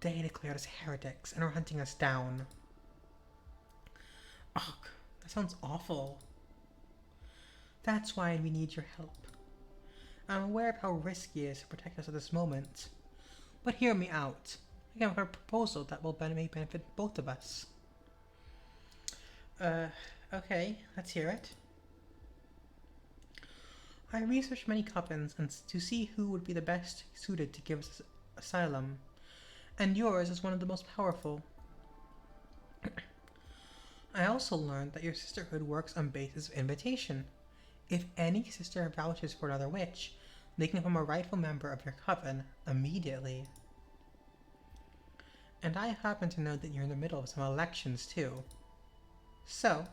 they declared us heretics and are hunting us down. Ugh, that sounds awful. That's why we need your help. I'm aware of how risky it is to protect us at this moment. But hear me out. I have a proposal that will benefit both of us. Okay, let's hear it. I researched many covens to see who would be the best suited to give us asylum, and yours is one of the most powerful. I also learned that your sisterhood works on basis of invitation. If any sister vouches for another witch, they can become a rightful member of your coven immediately. And I happen to know that you're in the middle of some elections too. So,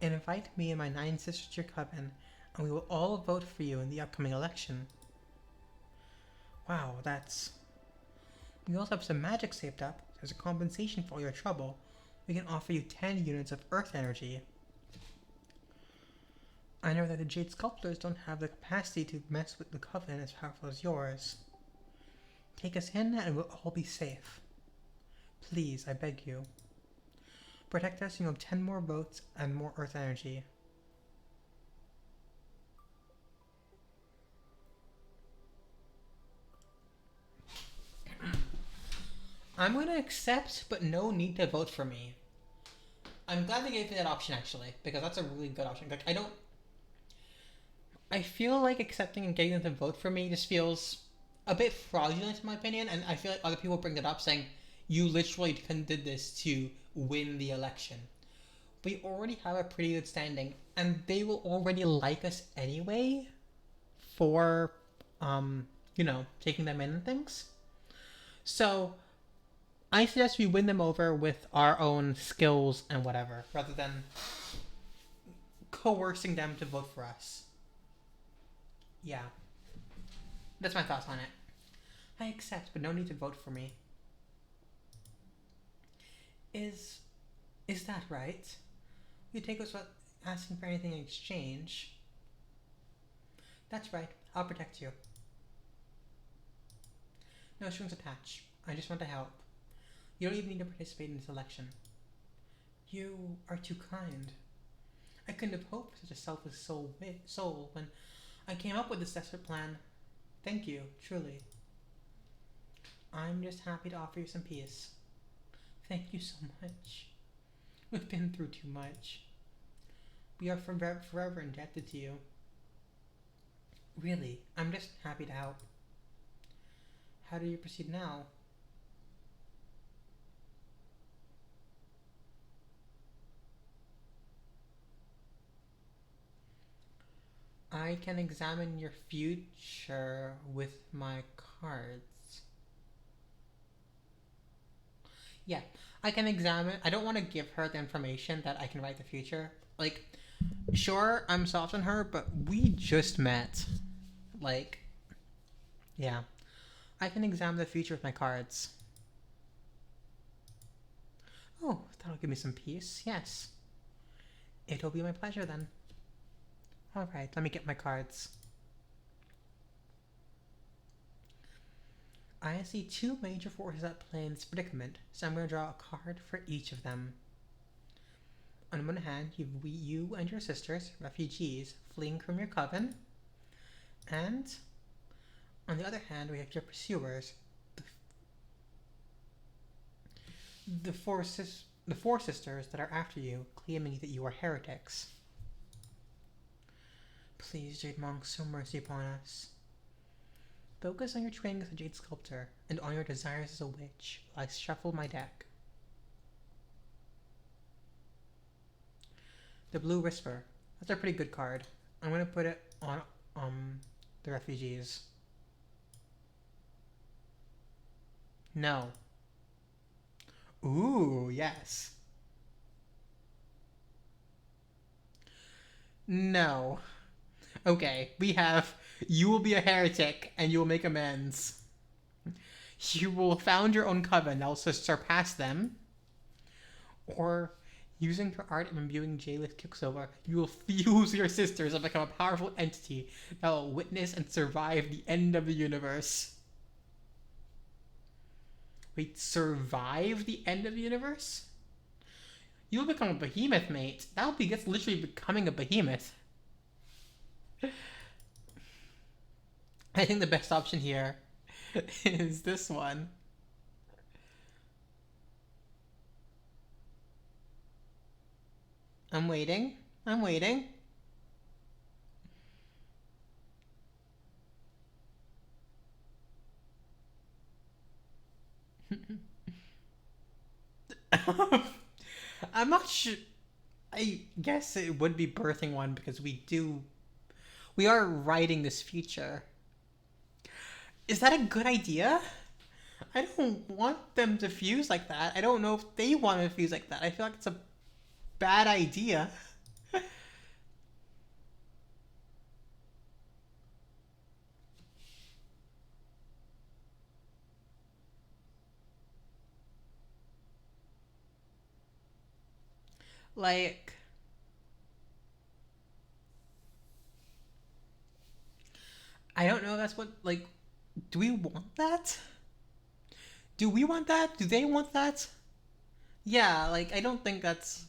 invite me and my 9 sisters to your coven, and we will all vote for you in the upcoming election. Wow, that's... We also have some magic saved up. As a compensation for all your trouble, we can offer you 10 units of earth energy. I know that the Jade Sculptors don't have the capacity to mess with the coven as powerful as yours. Take us in and we'll all be safe. Please, I beg you. Protect us and you'll have 10 more votes and more earth energy. I'm gonna accept, but no need to vote for me. I'm glad they gave me that option actually, because that's a really good option. Like, I don't. I feel like accepting and getting them to vote for me just feels a bit fraudulent in my opinion, and I feel like other people bring that up saying you literally did this to win the election. We already have a pretty good standing, and they will already like us anyway for, taking them in and things. So I suggest we win them over with our own skills and whatever, rather than coercing them to vote for us. Yeah, that's my thoughts on it. I accept, but no need to vote for me. Is is that right? You take us without asking for anything in exchange. That's right. I'll protect you. No strings attached. I just want to help. You don't even need to participate in this election. You are too kind. I couldn't have hoped for such a selfless soul when I came up with this desperate plan. Thank you, truly. I'm just happy to offer you some peace. Thank you so much. We've been through too much. We are forever indebted to you. Really, I'm just happy to help. How do you proceed now? I can examine your future with my cards. Yeah, I can examine. I don't want to give her the information that I can write the future. Like, sure, I'm soft on her, but we just met. Like, yeah. I can examine the future with my cards. Oh, that'll give me some peace. Yes. It'll be my pleasure then. Alright, let me get my cards. I see two major forces at play in this predicament, so I'm going to draw a card for each of them. On one hand, you and your sisters, refugees, fleeing from your coven. And on the other hand, we have your pursuers, the four sisters that are after you, claiming that you are heretics. Please, Jade Monks, show mercy upon us. Focus on your training as a Jade Sculptor, and on your desires as a witch, while I shuffle my deck. The Blue Whisper. That's a pretty good card. I'm gonna put it on the refugees. No. Ooh, yes. No. Okay, we have you will be a heretic and you will make amends. You will found your own coven that will surpass them. Or using your art of imbuing Jade with Quicksilver, you will fuse your sisters and become a powerful entity that will witness and survive the end of the universe. Wait, survive the end of the universe? You'll become a behemoth, mate. That's literally becoming a behemoth. I think the best option here is this one. I'm waiting. I'm waiting. I'm not sure. I guess it would be birthing one because we are writing this future. Is that a good idea? I don't want them to fuse like that. I don't know if they want to fuse like that. I feel like it's a bad idea. Like, I don't know. That's what, like, do we want that? Do we want that? Do they want that? Yeah, like, I don't think that's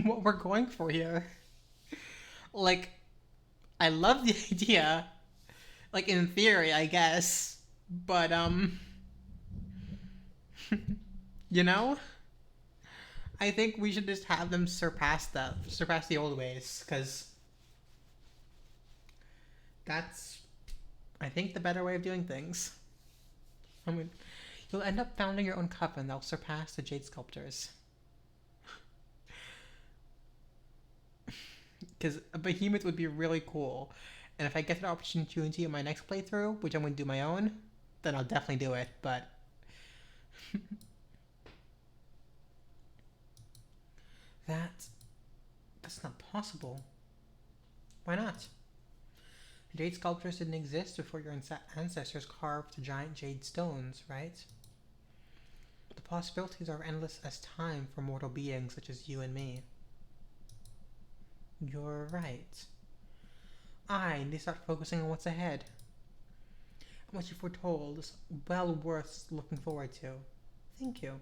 what we're going for here. Like, I love the idea. Like, in theory, I guess. But, You know, I think we should just have them surpass the old ways, because that's, I think, the better way of doing things. I mean, you'll end up founding your own coven that'll surpass the Jade Sculptors. Because a behemoth would be really cool, and if I get the opportunity in my next playthrough, which I'm going to do my own, then I'll definitely do it. But that that's not possible. Why not? Jade sculptures didn't exist before your ancestors carved the giant jade stones, right? The possibilities are endless as time for mortal beings such as you and me. You're right. I need to start focusing on what's ahead. What you foretold is well worth looking forward to. Thank you.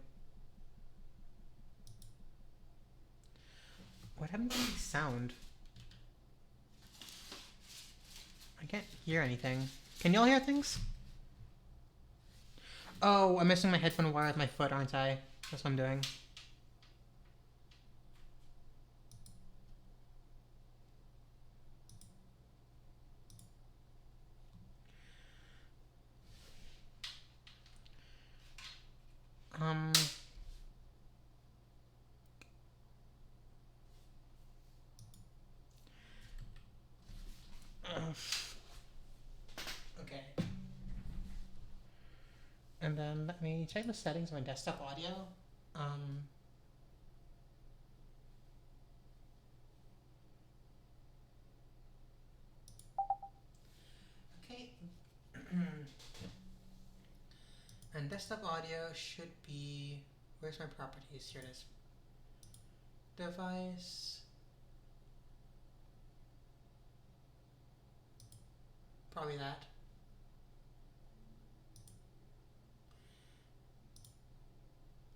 What happened to the sound? I can't hear anything. Can y'all hear things? Oh, I'm missing my headphone wire with my foot, aren't I? That's what I'm doing. Um. Okay. And then let me check the settings of my desktop audio. Um. Okay. And desktop audio should be. Where's my properties? Here it is. Device. Probably that.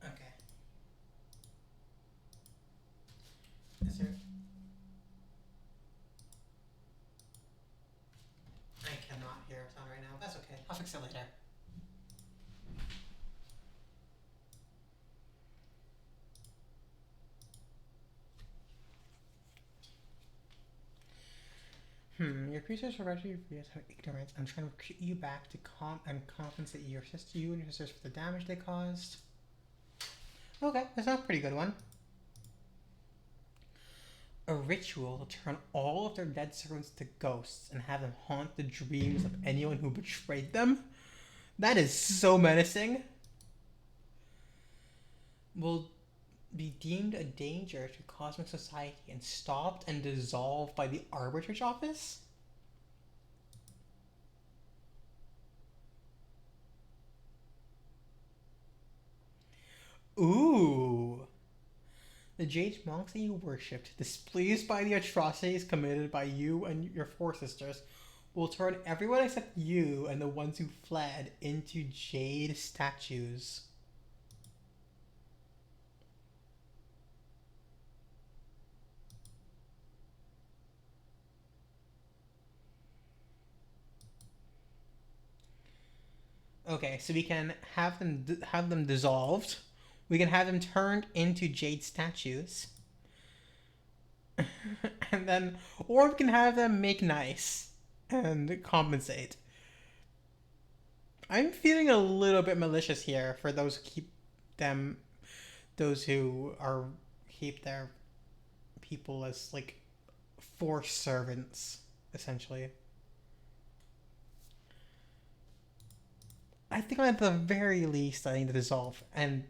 Okay. Is there? I cannot hear a sound right now. That's okay. I'll fix it later. Your creatures are ready to realize how ignorant. I'm trying to recruit you back to compensate you and your sisters for the damage they caused. Okay, that's a pretty good one. A ritual to turn all of their dead servants to ghosts and have them haunt the dreams of anyone who betrayed them? That is so menacing. Will be deemed a danger to cosmic society and stopped and dissolved by the Arbitrage Office? Ooh. The Jade monks that you worshipped, displeased by the atrocities committed by you and your four sisters, will turn everyone except you and the ones who fled into jade statues. Okay, so we can have them dissolved. We can have them turned into jade statues, and then, or we can have them make nice and compensate. I'm feeling a little bit malicious here for those who keep them, those who are keep their people as like forced servants, essentially. I think at the very least I need to dissolve. And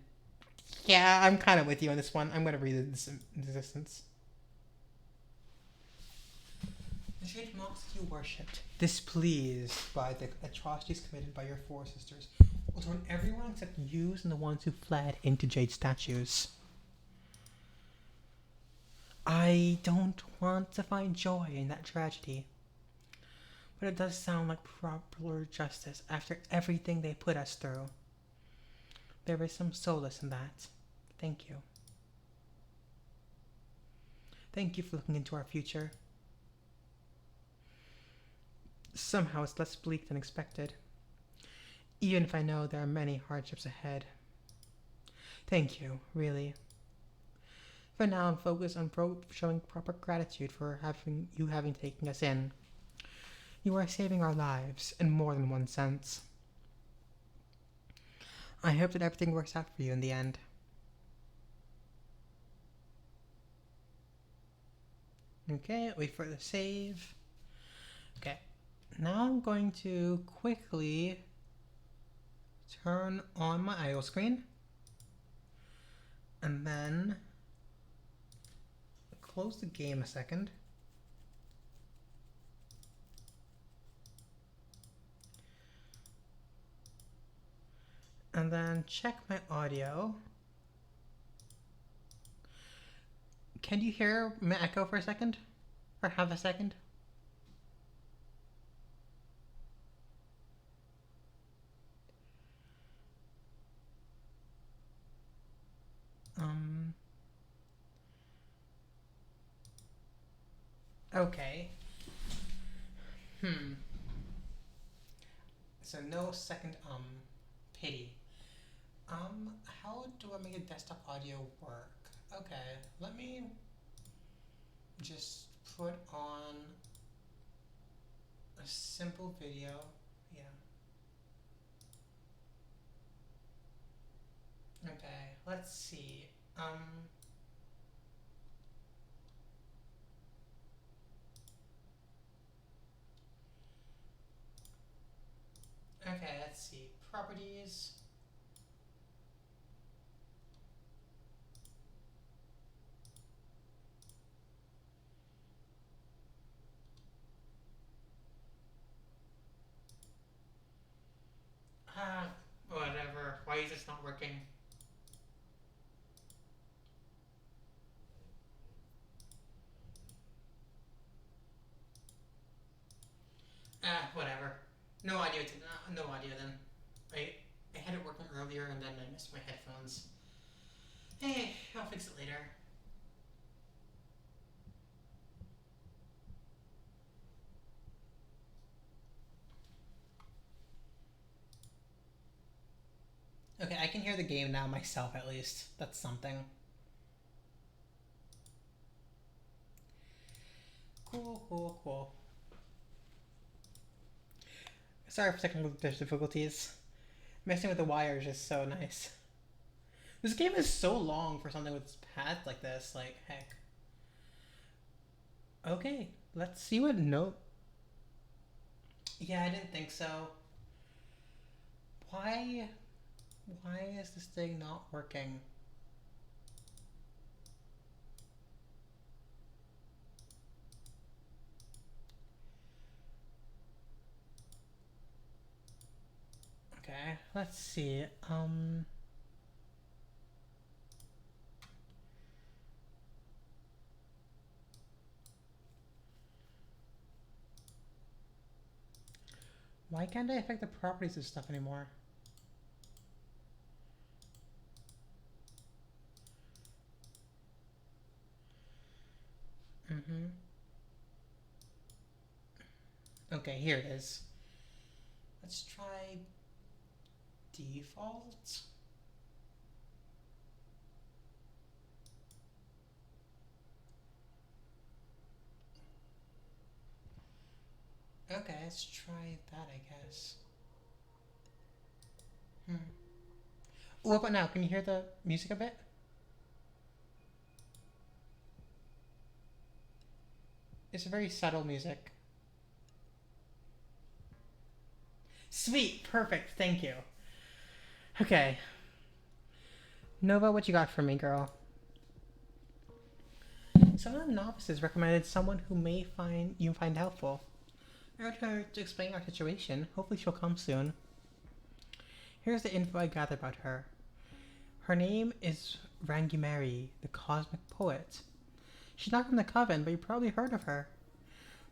yeah, I'm kind of with you on this one. I'm going to read this resistance. The Jade monks you worshipped, displeased by the atrocities committed by your four sisters, will turn everyone except you and the ones who fled into jade statues. I don't want to find joy in that tragedy, but it does sound like proper justice after everything they put us through. There is some solace in that. Thank you. Thank you for looking into our future. Somehow it's less bleak than expected, even if I know there are many hardships ahead. Thank you, really. For now, I'm focused on showing proper gratitude for having taken us in. You are saving our lives in more than one sense. I hope that everything works out for you in the end. Okay, wait for the save. Okay, now I'm going to quickly turn on my idle screen and then close the game a second. And then check my audio. Can you hear my echo for a second? Or half a second? Um. Okay. Hmm. So no second pity. How do I make a desktop audio work? Okay, let me just put on a simple video. Yeah. Okay, let's see. Okay, let's see. Properties. Ah, whatever. Why is this not working? Ah, whatever. No audio. No audio then. I had it working earlier and then I missed my headphones. Hey, I'll fix it later. Okay, I can hear the game now myself at least. That's something. Cool, cool, cool. Sorry for technical difficulties. Messing with the wires is so nice. This game is so long for something with paths like this. Like, heck. Okay, let's see what note. Yeah, I didn't think so. Why? Why is this thing not working? Okay, let's see. Why can't I affect the properties of stuff anymore? Mm-hmm. Okay, here it is. Let's try default. Okay, let's try that, I guess. What about now? Can you hear the music a bit? It's a very subtle music. Sweet, perfect, thank you. Okay. Nova, what you got for me, girl? Some of the novices recommended someone who may find you find helpful. I urged her to explain our situation. Hopefully she'll come soon. Here's the info I gathered about her. Her name is Rangimari, the cosmic poet. She's not from the Coven, but you probably heard of her.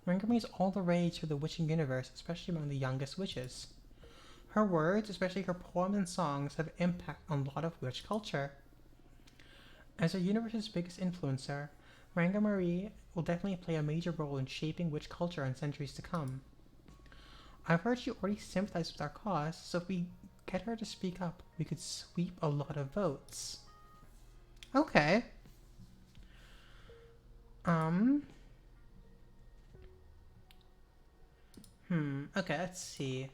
Rangimari is all the rage for the witching universe, especially among the youngest witches. Her words, especially her poems and songs, have impact on a lot of witch culture. As our universe's biggest influencer, Ranga Marie will definitely play a major role in shaping witch culture in centuries to come. I've heard she already sympathizes with our cause, so if we get her to speak up, we could sweep a lot of votes. Okay. Um. Okay, let's see.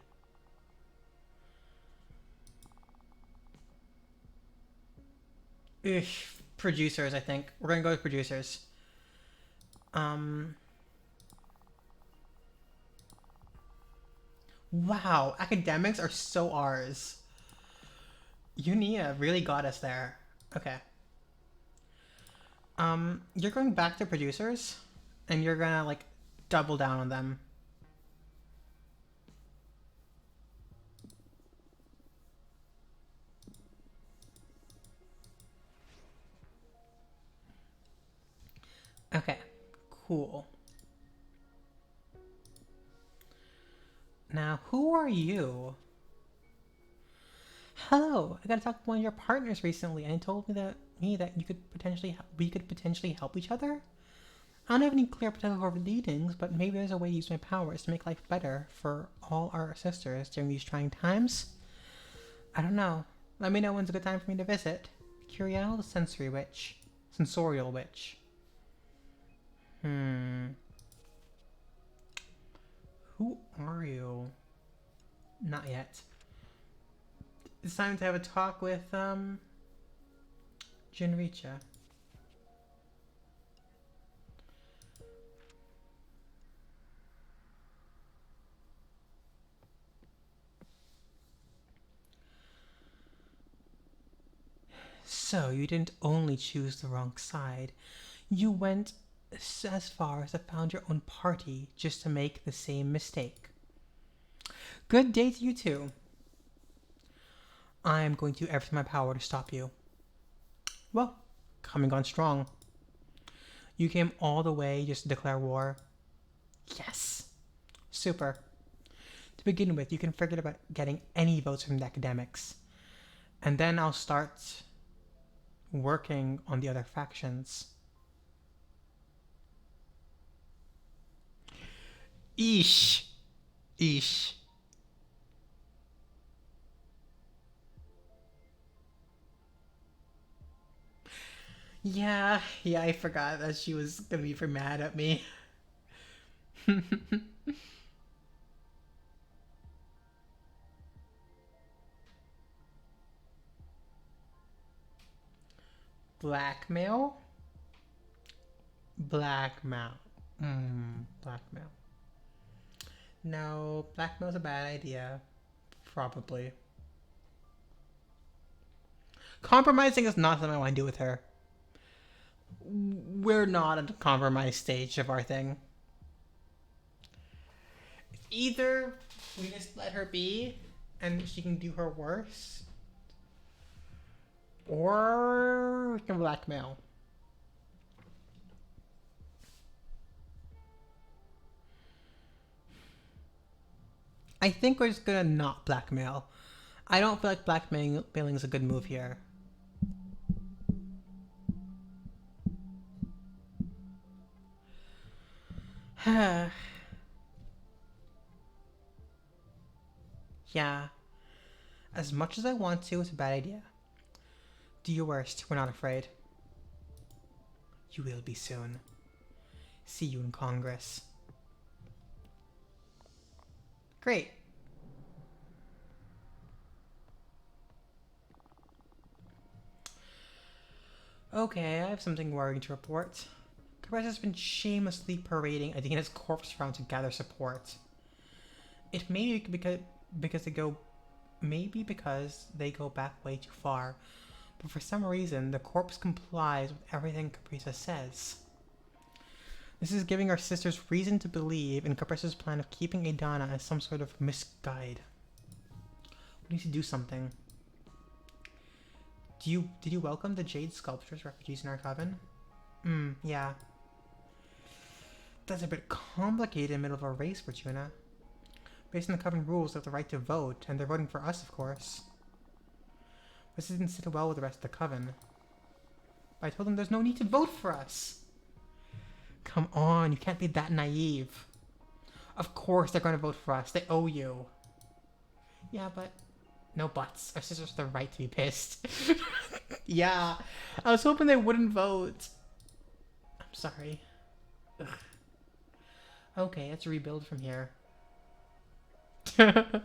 Ish. Producers, I think. We're gonna go with producers. Um. Wow, academics are so ours. Unia really got us there. Okay. You're going back to producers, and you're gonna like double down on them. Okay. Cool. Now, who are you? Hello, I got to talk to one of your partners recently, and he told me that we could potentially help each other. I don't have any clear potential for leadings, but maybe there's a way to use my powers to make life better for all our sisters during these trying times. I don't know. Let me know when's a good time for me to visit. Curiel, the sensory witch, sensorial witch. Who are you? Not yet. It's time to have a talk with Jinricha. So, you didn't only choose the wrong side, you went as far as to found your own party just to make the same mistake. Good day to you too. I am going to do everything in my power to stop you. Well, coming on strong. You came all the way just to declare war. Yes! Super. To begin with, you can forget about getting any votes from the academics. And then I'll start working on the other factions. Eesh. Eesh. Yeah, I forgot that she was gonna be mad at me. Blackmail? Blackmail. Blackmail. No, blackmail's a bad idea. Probably. Compromising is not something I want to do with her. We're not at the compromise stage of our thing. Either we just let her be and she can do her worst, or we can blackmail. I think we're just gonna not blackmail. I don't feel like blackmailing is a good move here. Yeah, as much as I want to, it's a bad idea. Do your worst. We're not afraid. You will be soon. See you in Congress. Great. Okay, I have something worrying to report. Caress has been shamelessly parading Adina's corpse around to gather support. It may be because they go back way too far, but for some reason the corpse complies with everything Caprisa says. This is giving our sisters reason to believe in Caprisa's plan of keeping Adana as some sort of misguide. We need to do something. Did you welcome the Jade Sculptures refugees in our coven? Yeah. That's a bit complicated in the middle of a race, Fortuna. Based on the coven rules, they have the right to vote, and they're voting for us, of course. This didn't sit well with the rest of the coven. But I told them there's no need to vote for us. Come on, you can't be that naive. Of course they're going to vote for us. They owe you. Yeah, but No buts. Our sisters have the right to be pissed. Yeah. I was hoping they wouldn't vote. I'm sorry. Ugh. Okay, let's rebuild from here. I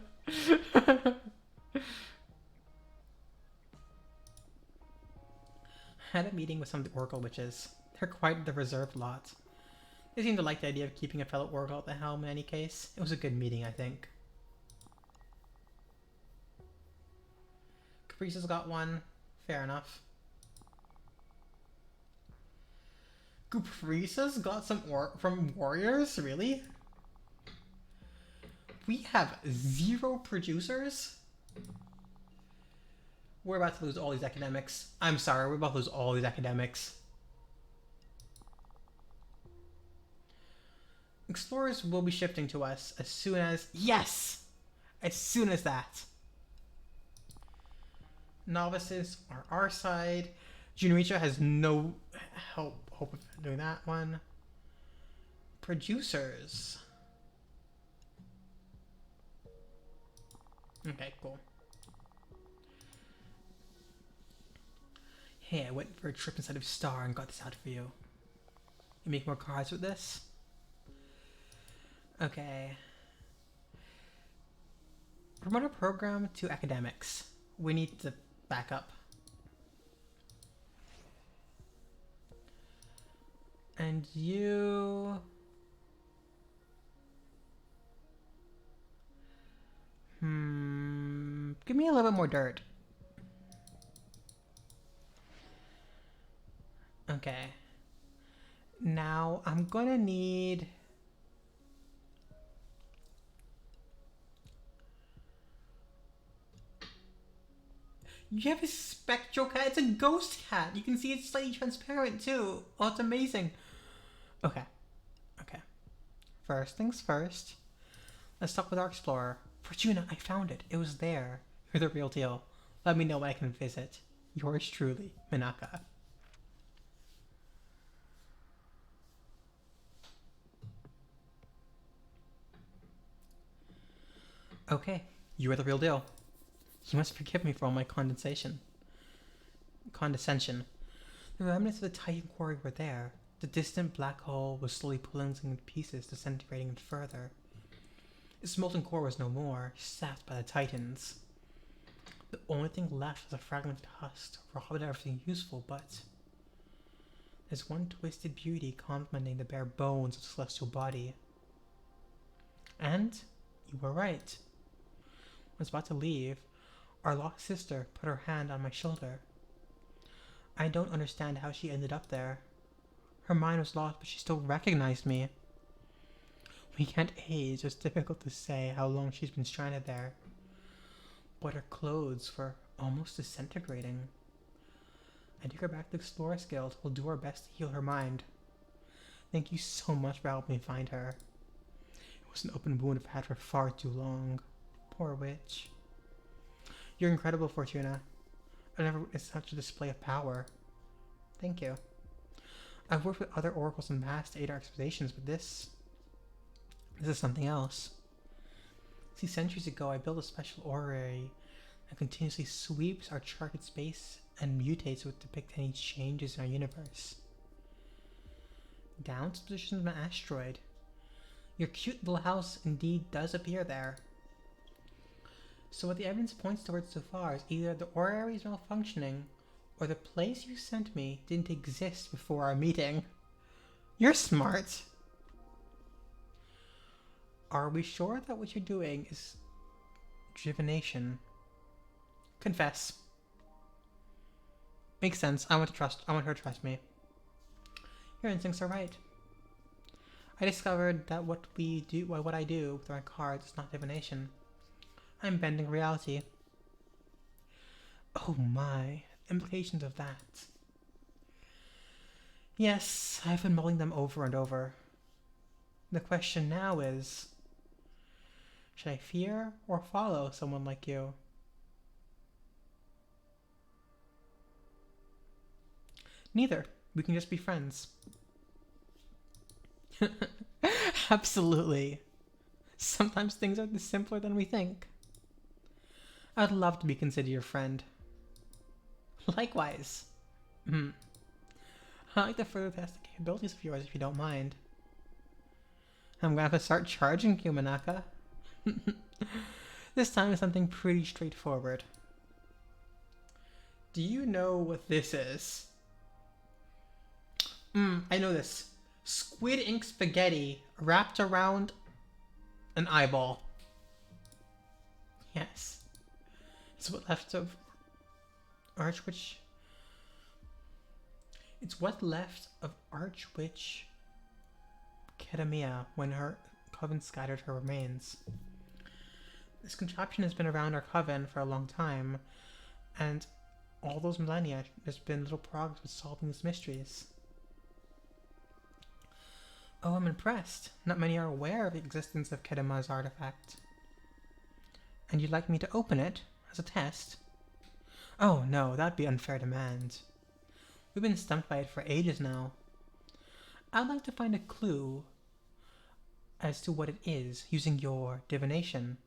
had a meeting with some of the Oracle witches. They're quite the reserved lot. They seem to like the idea of keeping a fellow Oracle at the helm in any case. It was a good meeting, I think. Caprice's got one. Fair enough. Caprice's got some from warriors? Really? We have 0 producers? We're about to lose all these academics. I'm sorry, we're about to lose all these academics. Explorers will be shifting to us as soon as... Yes! As soon as that. Novices are our side. Junricha has no hope of doing that one. Producers. Okay, cool. Hey, I went for a trip inside of Star and got this out for you. You make more cards with this? Okay. Promote a program to academics. We need to back up. And you... Give me a little bit more dirt. Okay. Now I'm gonna need... You have a spectral cat? It's a ghost cat. You can see it's slightly transparent too. Oh, it's amazing. Okay. Okay. First things first. Let's talk with our explorer. Fortuna, I found it. It was there. You're the real deal. Let me know when I can visit. Yours truly, Minaka. Okay, you are the real deal. You must forgive me for all my condescension. The remnants of the Titan quarry were there. The distant black hole was slowly pulling them to pieces, disintegrating it further. Its molten core was no more, sapped by the Titans. The only thing left was a fragment of husk, robbed of everything useful, but... There's one twisted beauty complementing the bare bones of the celestial body. And you were right. When I was about to leave, our lost sister put her hand on my shoulder. I don't understand how she ended up there. Her mind was lost, but she still recognized me. We can't age, it's difficult to say how long she's been stranded there. But her clothes were almost disintegrating. I took her back to the Explorers Guild. We'll do our best to heal her mind. Thank you so much for helping me find her. It was an open wound I've had for far too long. Poor witch. You're incredible, Fortuna. I've never witnessed such a display of power. Thank you. I've worked with other oracles in the past to aid our expeditions, but this is something else. See, centuries ago I built a special orrery that continuously sweeps our charted space and mutates to depict any changes in our universe. Down to the position of an asteroid. Your cute little house indeed does appear there. So what the evidence points towards so far is either the orrery is malfunctioning, or the place you sent me didn't exist before our meeting. You're smart. Are we sure that what you're doing is divination? Confess. Makes sense. I want her to trust me. Your instincts are right. I discovered that what I do with my cards is not divination. I'm bending reality. Oh my, implications of that. Yes, I've been mulling them over and over. The question now is, should I fear or follow someone like you? Neither. We can just be friends. Absolutely. Sometimes things are simpler than we think. I'd love to be considered your friend. Likewise. Hmm. I'd like to further test the capabilities of yours if you don't mind. I'm gonna have to start charging you, Manaka. This time is something pretty straightforward. Do you know what this is? I know this. Squid ink spaghetti wrapped around an eyeball. Yes. It's what left of Archwitch. It's what left of Archwitch Kedamia when her coven scattered her remains. This contraption has been around our coven for a long time, and all those millennia there's been little progress with solving these mysteries. Oh, I'm impressed. Not many are aware of the existence of Kedama's artifact. And you'd like me to open it as a test? Oh no, that'd be unfair demand. We've been stumped by it for ages now. I'd like to find a clue as to what it is using your divination.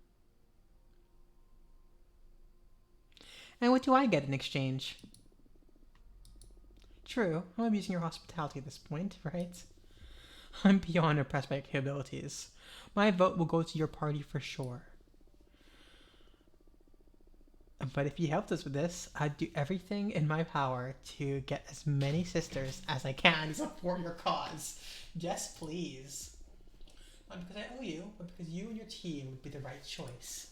And what do I get in exchange? True, I'm abusing your hospitality at this point, right? I'm beyond impressed by your capabilities. My vote will go to your party for sure. But if you helped us with this, I'd do everything in my power to get as many sisters as I can to support your cause. Yes, please. Not because I owe you, but because you and your team would be the right choice.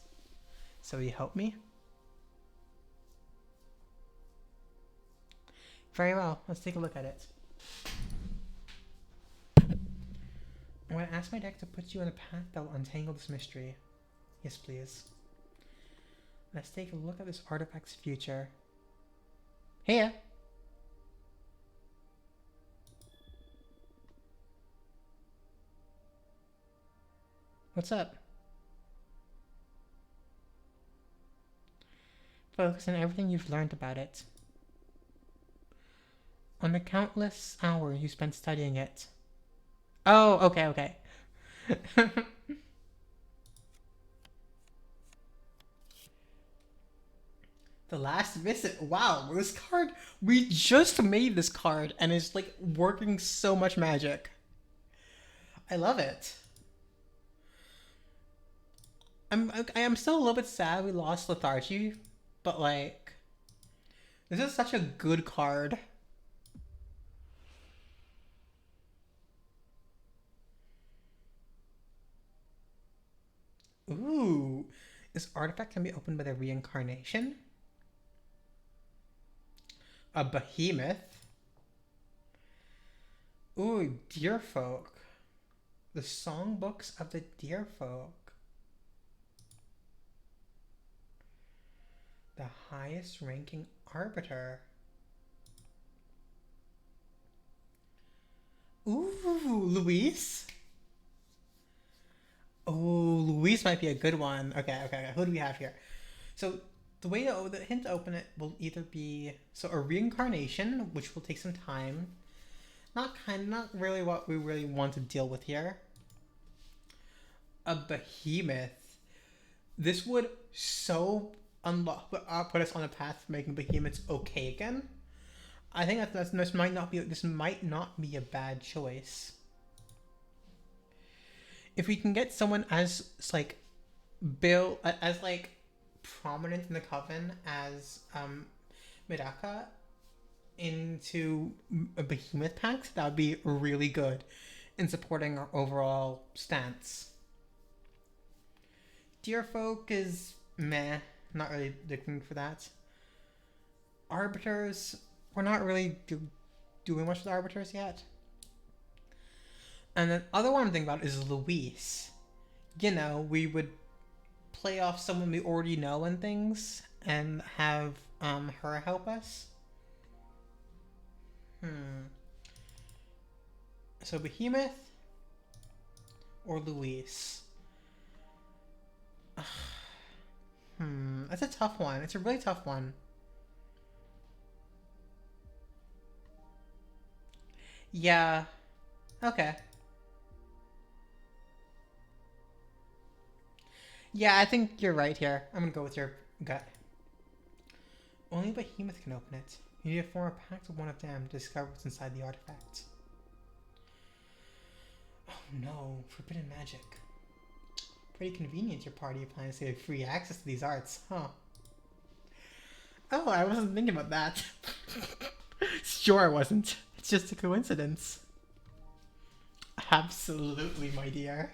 So will you help me? Very well, let's take a look at it. I'm going to ask my deck to put you on a path that will untangle this mystery. Yes, please. Let's take a look at this artifact's future. Here! What's up? Focus on everything you've learned about it. On the countless hours you spent studying it. Oh, okay. The last visit. Wow, this card. We just made this card and it's like working so much magic. I love it. I'm still a little bit sad we lost Lethargy, but like, this is such a good card. Ooh, this artifact can be opened by the reincarnation. A behemoth. Ooh, deer folk. The songbooks of the deer folk. The highest ranking arbiter. Ooh, Luis. Oh, Luis might be a good one. Okay. Who do we have here? So the way to the hint to open it will either be a reincarnation, which will take some time. Not really what we really want to deal with here. A behemoth. This would so put us on a path for making behemoths okay again. I think this might not be a bad choice. If we can get someone as like prominent in the coven as Midaka into a behemoth pact, that would be really good in supporting our overall stance. Deerfolk is meh, not really looking for that. Arbiters, we're not really doing much with arbiters yet. And the other one I'm thinking about is Luis. You know, we would play off someone we already know and things and have her help us. So Behemoth or Luis? That's a tough one. It's a really tough one. Yeah. Okay. Yeah, I think you're right here. I'm gonna go with your Gut. Only a behemoth can open it. You need to form a pact with one of them to discover what's inside the artifact. Oh no, forbidden magic. Pretty convenient your party plans to get free access to these arts, huh? Oh, I wasn't thinking about that. Sure I wasn't. It's just a coincidence. Absolutely, my dear.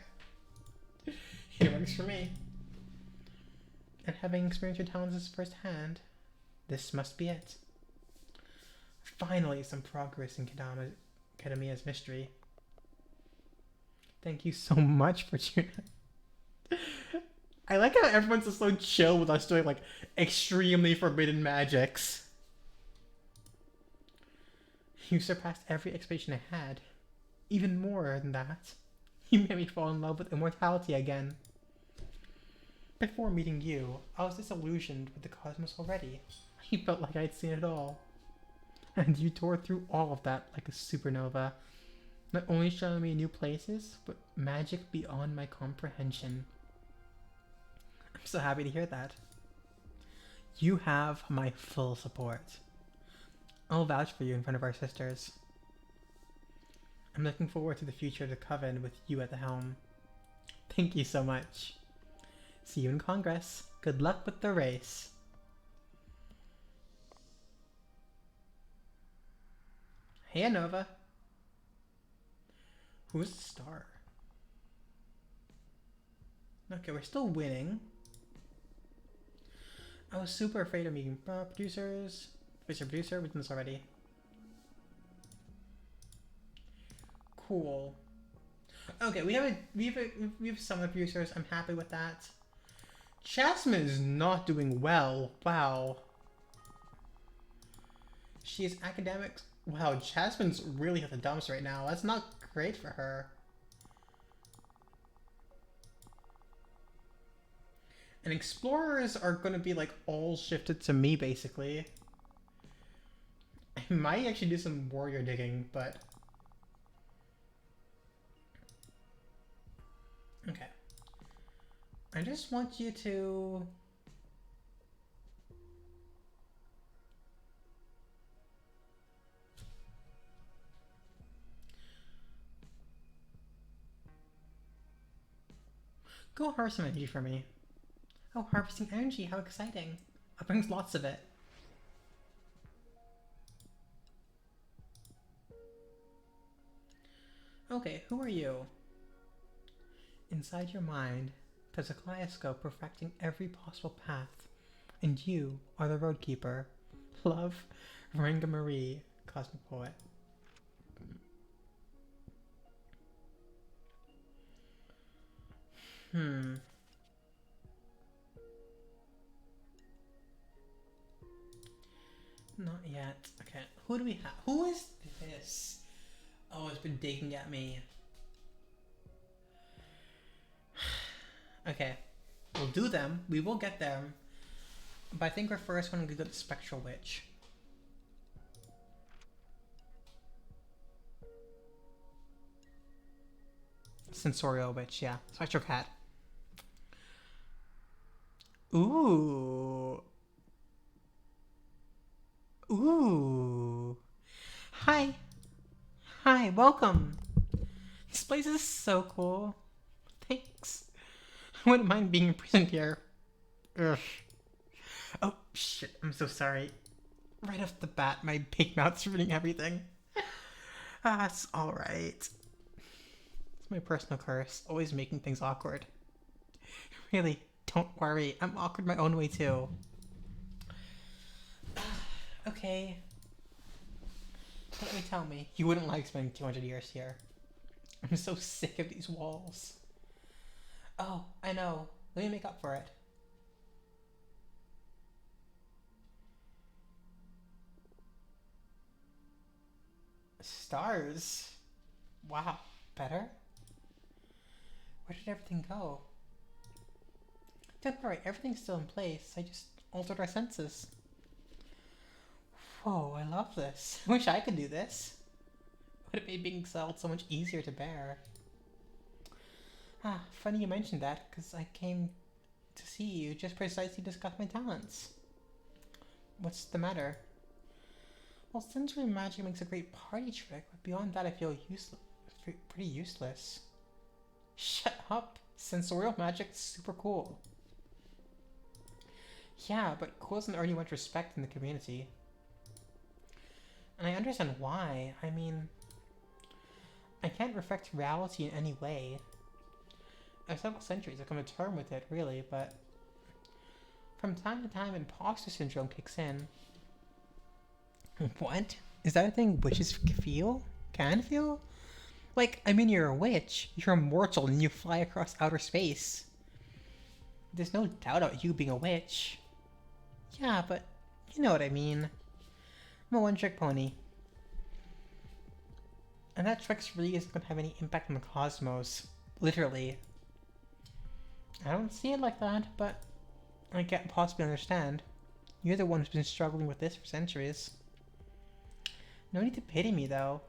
It works for me. And having experienced your talents firsthand, this must be it. Finally, some progress in Kadamia's mystery. Thank you so much, Fortuna. I like how everyone's just so chill with us doing like extremely forbidden magics. You surpassed every expectation I had. Even more than that, you made me fall in love with immortality again. Before meeting you, I was disillusioned with the cosmos already. I felt like I'd seen it all. And you tore through all of that like a supernova, not only showing me new places, but magic beyond my comprehension. I'm so happy to hear that. You have my full support. I'll vouch for you in front of our sisters. I'm looking forward to the future of the Coven with you at the helm. Thank you so much. See you in Congress. Good luck with the race. Hey, Anova. Who's the star? Okay, we're still winning. I was super afraid of meeting producers. Mr. Producer, we've done this already. Cool. Okay, we have some of the producers. I'm happy with that. Jasmine is not doing well. Wow. She is academics. Wow, Jasmine's really at the dumps right now. That's not great for her. And explorers are going to be like all shifted to me basically. I might actually do some warrior digging, but okay. I just want you to go harvest some energy for me. Oh, harvesting energy, how exciting. That brings lots of it. Okay, who are you? Inside your mind, there's a kaleidoscope perfecting every possible path. And you are the roadkeeper. Love, Ranga Marie, Cosmic Poet. Not yet. Okay, who do we have? Who is this? Oh, it's been digging at me. Okay, we'll do them. We will get them. But I think our first one will go to Spectral Witch. Sensorial Witch, yeah. Spectral Cat. Ooh. Ooh. Hi. Hi, welcome. This place is so cool. Thanks. I wouldn't mind being imprisoned here. Ugh. Oh, shit. I'm so sorry. Right off the bat, my big mouth's ruining everything. Ah, it's alright. It's my personal curse. Always making things awkward. Really, don't worry. I'm awkward my own way, too. Okay. Tell me. You wouldn't like spending 200 years here. I'm so sick of these walls. Oh, I know. Let me make up for it. Stars? Wow. Better? Where did everything go? Don't worry, everything's still in place. I just altered our senses. Whoa, I love this. I wish I could do this. Would have made being exiled so much easier to bear. Ah, funny you mentioned that, because I came to see you just precisely discuss my talents. What's the matter? Well, sensory magic makes a great party trick, but beyond that I feel pretty useless. Shut up! Sensorial magic's super cool. Yeah, but cool doesn't earn you much respect in the community. And I understand why. I mean, I can't reflect reality in any way. I've several centuries I've come to terms with it, really, but from time to time imposter syndrome kicks in. What? Is that a thing witches feel? Can feel? Like, I mean, you're a witch, you're immortal, and you fly across outer space. There's no doubt about you being a witch. Yeah, but you know what I mean. I'm a one-trick pony. And that trick really isn't gonna have any impact on the cosmos. Literally. I don't see it like that, but I can't possibly understand. You're the one who's been struggling with this for centuries. No need to pity me, though.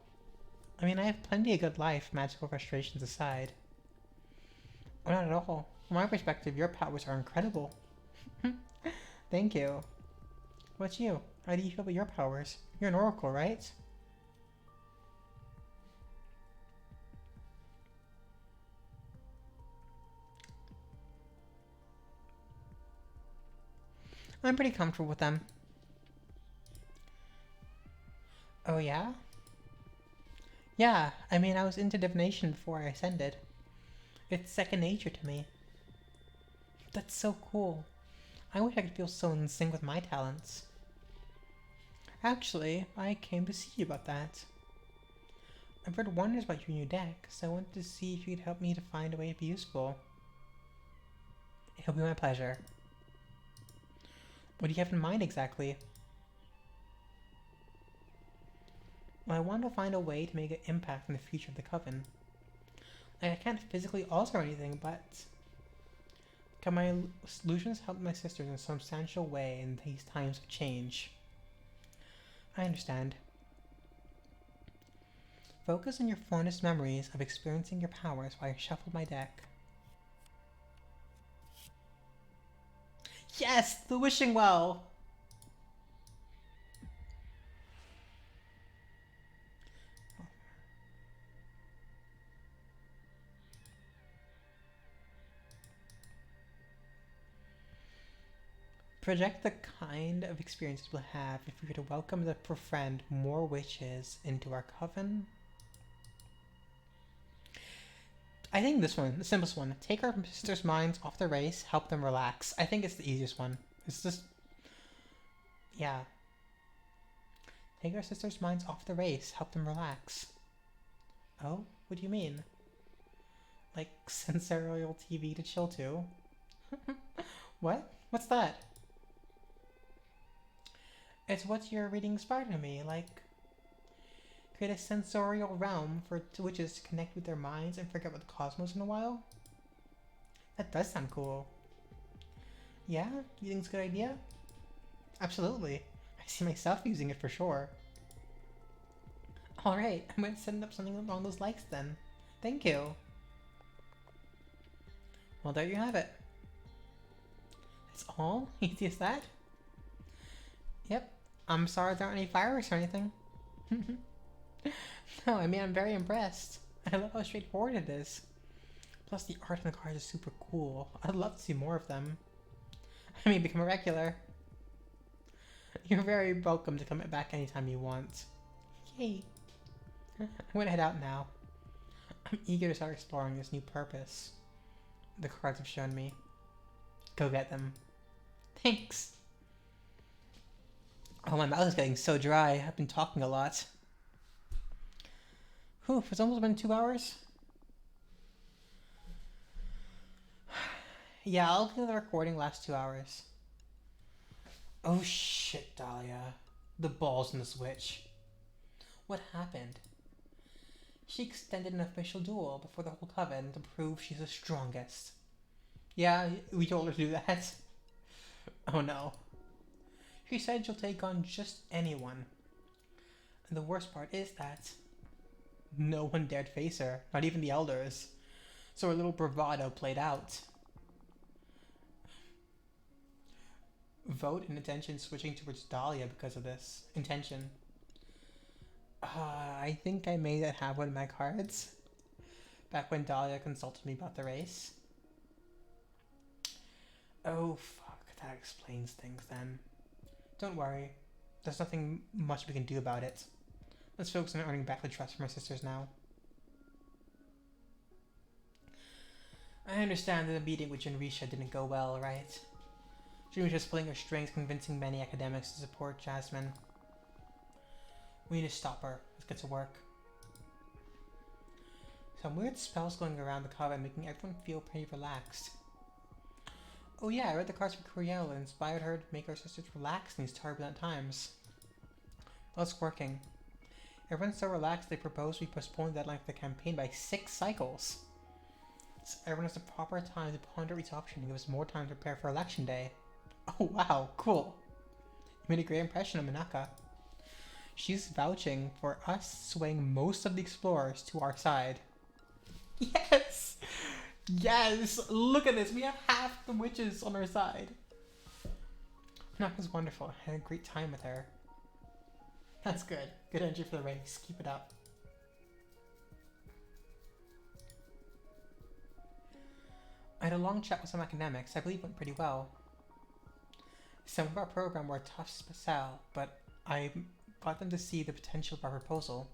I mean, I have plenty of good life, magical frustrations aside. Oh, not at all. From my perspective, your powers are incredible. Thank you. What's you? How do you feel about your powers? You're an oracle, right? I'm pretty comfortable with them. Oh yeah? Yeah, I mean, I was into divination before I ascended. It's second nature to me. That's so cool. I wish I could feel so in sync with my talents. Actually, I came to see you about that. I've heard wonders about your new deck, so I wanted to see if you could help me to find a way to be useful. It'll be my pleasure. What do you have in mind exactly? Well, I want to find a way to make an impact in the future of the Coven. Like, I can't physically alter anything, but can my solutions help my sisters in a substantial way in these times of change? I understand. Focus on your fondest memories of experiencing your powers while I shuffle my deck. Yes! The wishing well! Project the kind of experiences we'll have if we were to welcome and befriend more witches into our coven. I think this one, the simplest one. Take our sisters' minds off the race, help them relax. I think it's the easiest one. It's just... yeah. Take our sisters' minds off the race, help them relax. Oh? What do you mean? Like sensorial TV to chill to? What? What's that? It's what your reading inspired in me, like... create a sensorial realm for witches to connect with their minds and forget about the cosmos in a while? That does sound cool. Yeah? You think it's a good idea? Absolutely. I see myself using it for sure. Alright, I'm gonna send up something along those lines then. Thank you. Well, there you have it. That's all? Easy as that? Yep. I'm sorry there aren't any fireworks or anything. No, I mean, I'm very impressed. I love how straightforward it is. Plus, the art on the cards is super cool. I'd love to see more of them. I mean, become a regular. You're very welcome to come back anytime you want. Yay. I'm gonna head out now. I'm eager to start exploring this new purpose the cards have shown me. Go get them. Thanks. Oh, my mouth is getting so dry. I've been talking a lot. Whew, it's almost been 2 hours. Yeah, I'll do the recording last 2 hours. Oh shit, Dahlia. The balls in this witch. What happened? She extended an official duel before the whole coven to prove she's the strongest. Yeah, we told her to do that. Oh no. She said she'll take on just anyone. And the worst part is that no one dared face her, not even the elders. So her little bravado played out. vote and intention switching towards Dahlia because of this. Intention. I think I may have one of my cards. Back when Dahlia consulted me about the race. Oh, fuck. That explains things then. Don't worry. There's nothing much we can do about it. Let's focus on earning back the trust from our sisters now. I understand that the meeting with Jinrisha didn't go well, right? Jinrisha's pulling her strings, convincing many academics to support Jasmine. We need to stop her. Let's get to work. Some weird spells going around the convent making everyone feel pretty relaxed. Oh yeah, I read the cards from Curiel and inspired her to make our sisters relax in these turbulent times. Well, it's working. Everyone's so relaxed they proposed we postpone the deadline for the campaign by 6 cycles. So everyone has the proper time to ponder each option and give us more time to prepare for election day. Oh wow, cool. You made a great impression on Minaka. She's vouching for us swaying most of the explorers to our side. Yes! Yes! Look at this! We have half the witches on our side. Minaka's wonderful. I had a great time with her. That's good. Good energy for the race. Keep it up. I had a long chat with some academics. I believe it went pretty well. Some of our program were tough to sell, but I got them to see the potential of our proposal.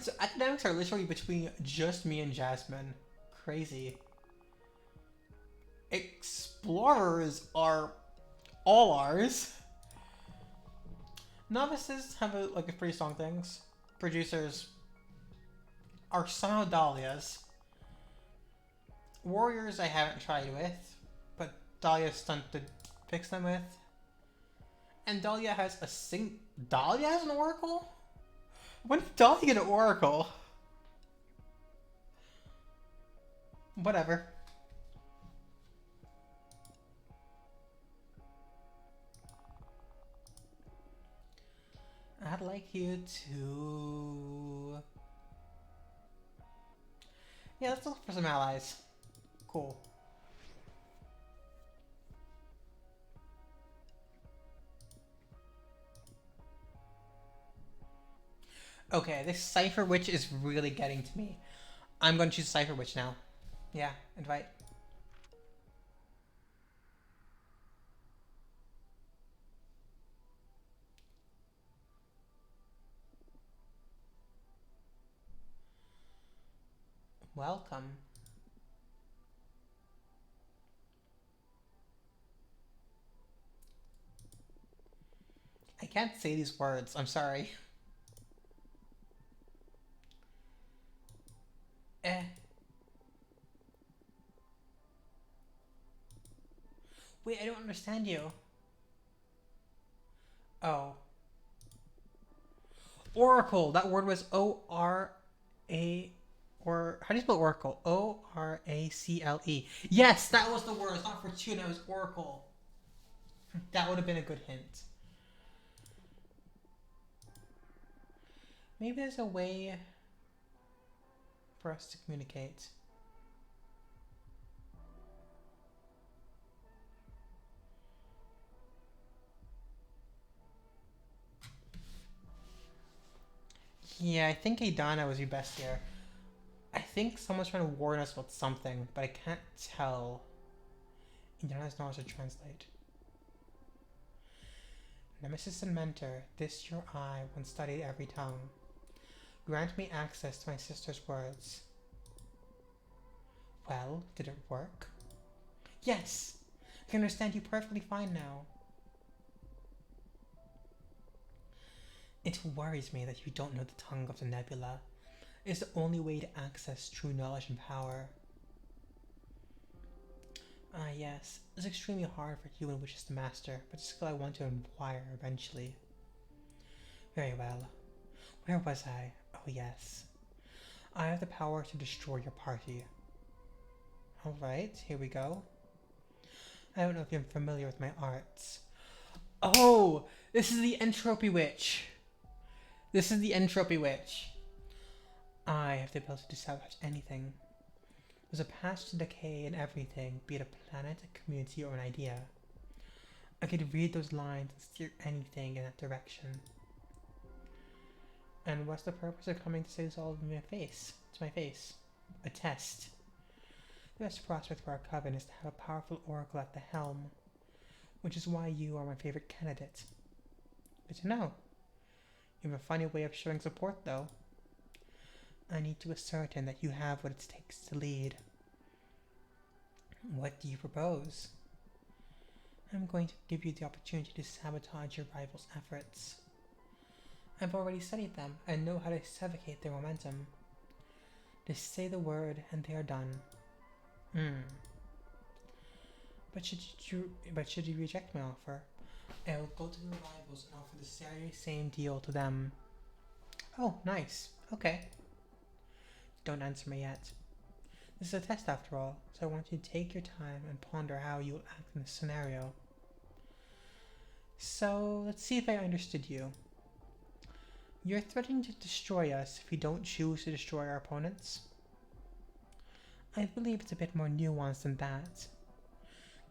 So academics are literally between just me and Jasmine. Crazy. Explorers are all ours. Novices have a pretty strong things. Producers are somehow Dahlia's. Warriors I haven't tried with, but Dahlia's stunt to fix them with. And Dahlia has Dahlia has an oracle? When did Dahlia get an oracle? Whatever. I'd like you to... Yeah, let's look for some allies. Cool. Okay, this Cypher Witch is really getting to me. I'm going to choose Cypher Witch now. Yeah, invite. Welcome. I can't say these words. I'm sorry. Wait, I don't understand you. Oh. Oracle. That word was O-R-A... Or, how do you spell Oracle? O-R-A-C-L-E. Yes, that was the word. It's not Fortuna, it was Oracle. That would have been a good hint. Maybe there's a way for us to communicate. Yeah, I think Adana was your best here. I think someone's trying to warn us about something, but I can't tell. Adana's knowledge to translate. Nemesis and Mentor, this your eye when studied every tongue. Grant me access to my sister's words. Well, did it work? Yes! I can understand you perfectly fine now. It worries me that you don't know the tongue of the nebula. It's the only way to access true knowledge and power. Ah yes, it's extremely hard for human witches to master, but a skill I want to acquire eventually. Very well. Where was I? Oh yes. I have the power to destroy your party. Alright, here we go. I don't know if you're familiar with my arts. Oh! This is the Entropy Witch! This is the Entropy Witch. I have the ability to sabotage anything. There's a path to decay in everything, be it a planet, a community, or an idea. I could read those lines and steer anything in that direction. And what's the purpose of coming to say this all to my face? To my face? A test. The best prospect for our coven is to have a powerful oracle at the helm, which is why you are my favorite candidate. Good to know. You have a funny way of showing support, though. I need to ascertain that you have what it takes to lead. What do you propose? I'm going to give you the opportunity to sabotage your rival's efforts. I've already studied them and know how to suffocate their momentum. Just say the word and they are done. But should you reject my offer, I will go to the rivals and offer the very same deal to them. Oh, nice. Okay. Don't answer me yet. This is a test after all, so I want you to take your time and ponder how you will act in this scenario. So, let's see if I understood you. You're threatening to destroy us if we don't choose to destroy our opponents? I believe it's a bit more nuanced than that.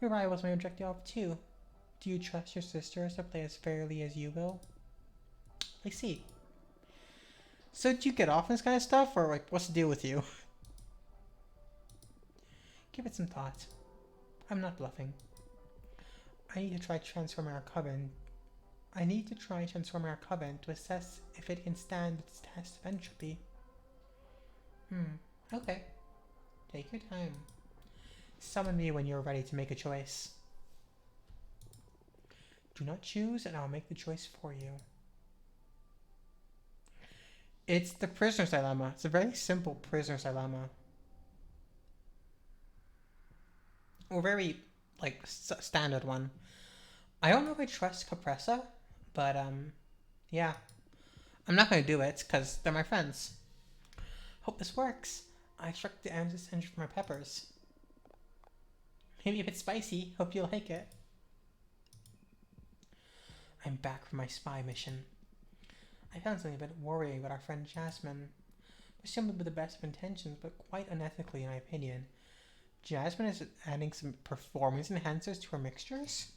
Your rivals may reject the offer too. Do you trust your sisters to play as fairly as you will? I see. So do you get off on this kind of stuff, or like, what's the deal with you? Give it some thought. I'm not bluffing. I need to try transforming our coven to assess if it can stand its test of entropy. Okay. Take your time. Summon me when you're ready to make a choice. Do not choose, and I'll make the choice for you. It's the prisoner's dilemma. It's a very simple prisoner's dilemma. Or very, like, standard one. I don't know if I trust Capressa, but, yeah. I'm not gonna do it, because they're my friends. Hope this works. I extract the essence from my peppers. Maybe if it's spicy, hope you'll like it. I'm back from my spy mission. I found something a bit worrying about our friend Jasmine. Presumably with the best of intentions, but quite unethically in my opinion. Jasmine is adding some performance enhancers to her mixtures,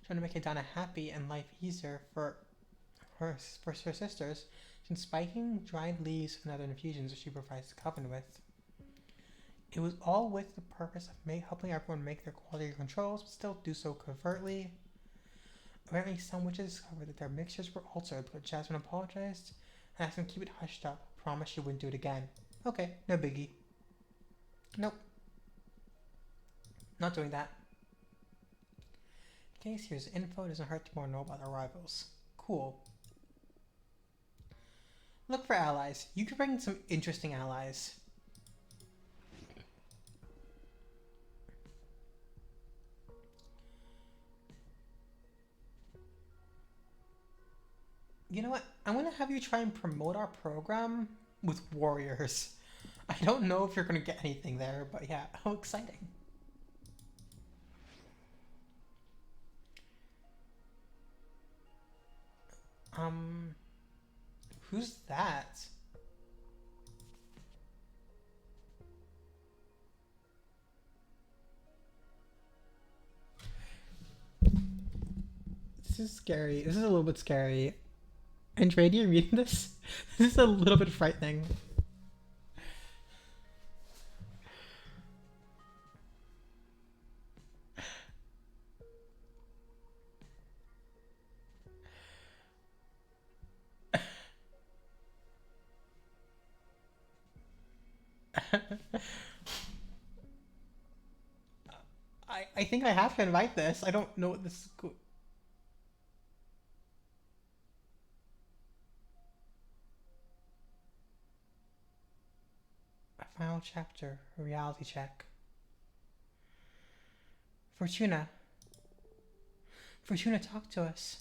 trying to make Adana happy and life easier for her sisters, since spiking dried leaves and other infusions that she provides the coven with. It was all with the purpose of helping everyone make their quality controls, but still do so covertly. Apparently, some witches discovered that their mixtures were altered, but Jasmine apologized and asked them to keep it hushed up. Promised she wouldn't do it again. Okay, no biggie. Nope. Not doing that. In case here's info, it doesn't hurt to more know about our rivals. Cool. Look for allies. You could bring some interesting allies. You know what? I'm going to have you try and promote our program with warriors. I don't know if you're going to get anything there, but yeah, how exciting. Who's that? This is scary. This is a little bit scary. Andre, do you reading this? This is a little bit frightening. I think I have to invite this. I don't know what this is. A final chapter, a reality check. Fortuna. Fortuna, talk to us.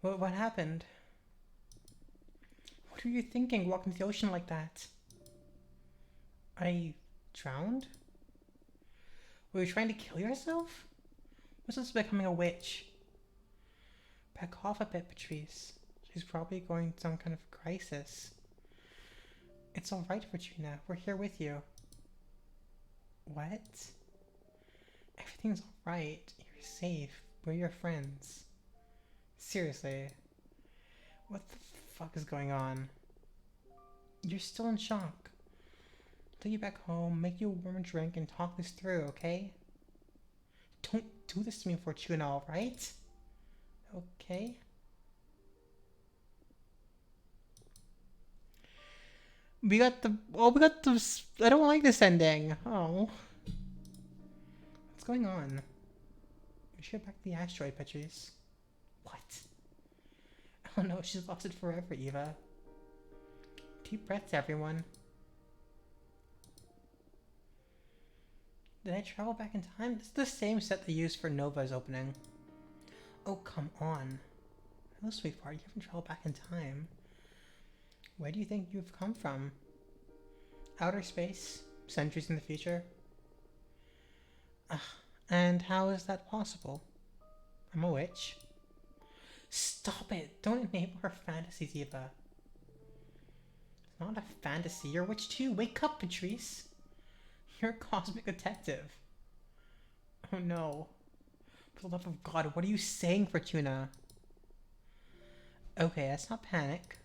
What happened? What were you thinking walking to the ocean like that? I drowned? Were you trying to kill yourself? Was this becoming a witch? Back off a bit, Patrice. She's probably going through some kind of crisis. It's alright, Fortuna. We're here with you. What? Everything's alright. You're safe. We're your friends. Seriously. What the fuck is going on? You're still in shock. I'll take you back home, make you a warm drink, and talk this through, okay? Don't do this to me, Fortuna, alright? Okay? We got the... Oh, we got the... I don't like this ending. Oh. What's going on? We should get back the asteroid, Patrice. What? Oh no, she's lost it forever, Eva. Deep breaths, everyone. Did I travel back in time? It's the same set they used for Nova's opening. Oh, come on. Hello, sweetheart. You haven't traveled back in time. Where do you think you've come from? Outer space? Centuries in the future? And how is that possible? I'm a witch. Stop it! Don't enable her fantasies, Eva. It's not a fantasy. You're a witch too. Wake up, Patrice. You're a cosmic detective. Oh no. For the love of God, what are you saying, Fortuna? Okay, let's not panic.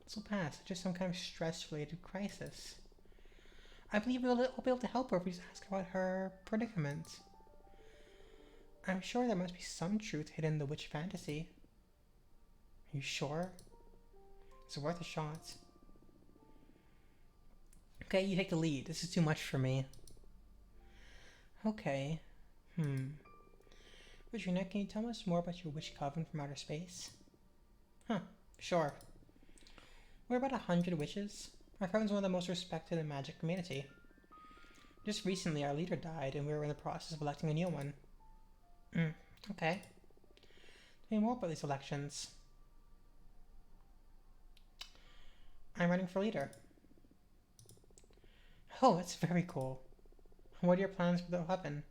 This will pass. It's just some kind of stress-related crisis. I believe we'll be able to help her if we just ask her about her predicament. I'm sure there must be some truth hidden in the witch fantasy. Are you sure? It's worth a shot. Okay, you take the lead. This is too much for me. Okay. Fortuna, can you tell us more about your witch coven from outer space? Huh, sure. We're about 100 witches. Our coven's one of the most respected in the magic community. Just recently, our leader died, and we were in the process of electing a new one. Okay. Tell me more about these elections. I'm running for leader. Oh, that's very cool. What are your plans for the weapon?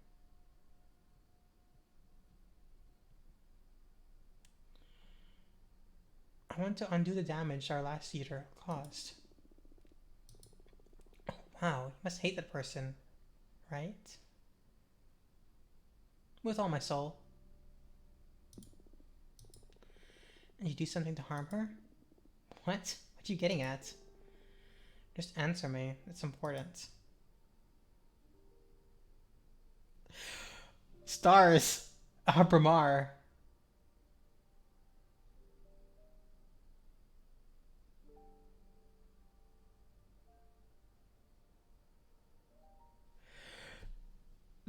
I want to undo the damage our last leader caused. Oh, wow, you must hate that person, right? With all my soul. And you do something to harm her? What? What are you getting at? Just answer me. It's important. Stars! Abramar.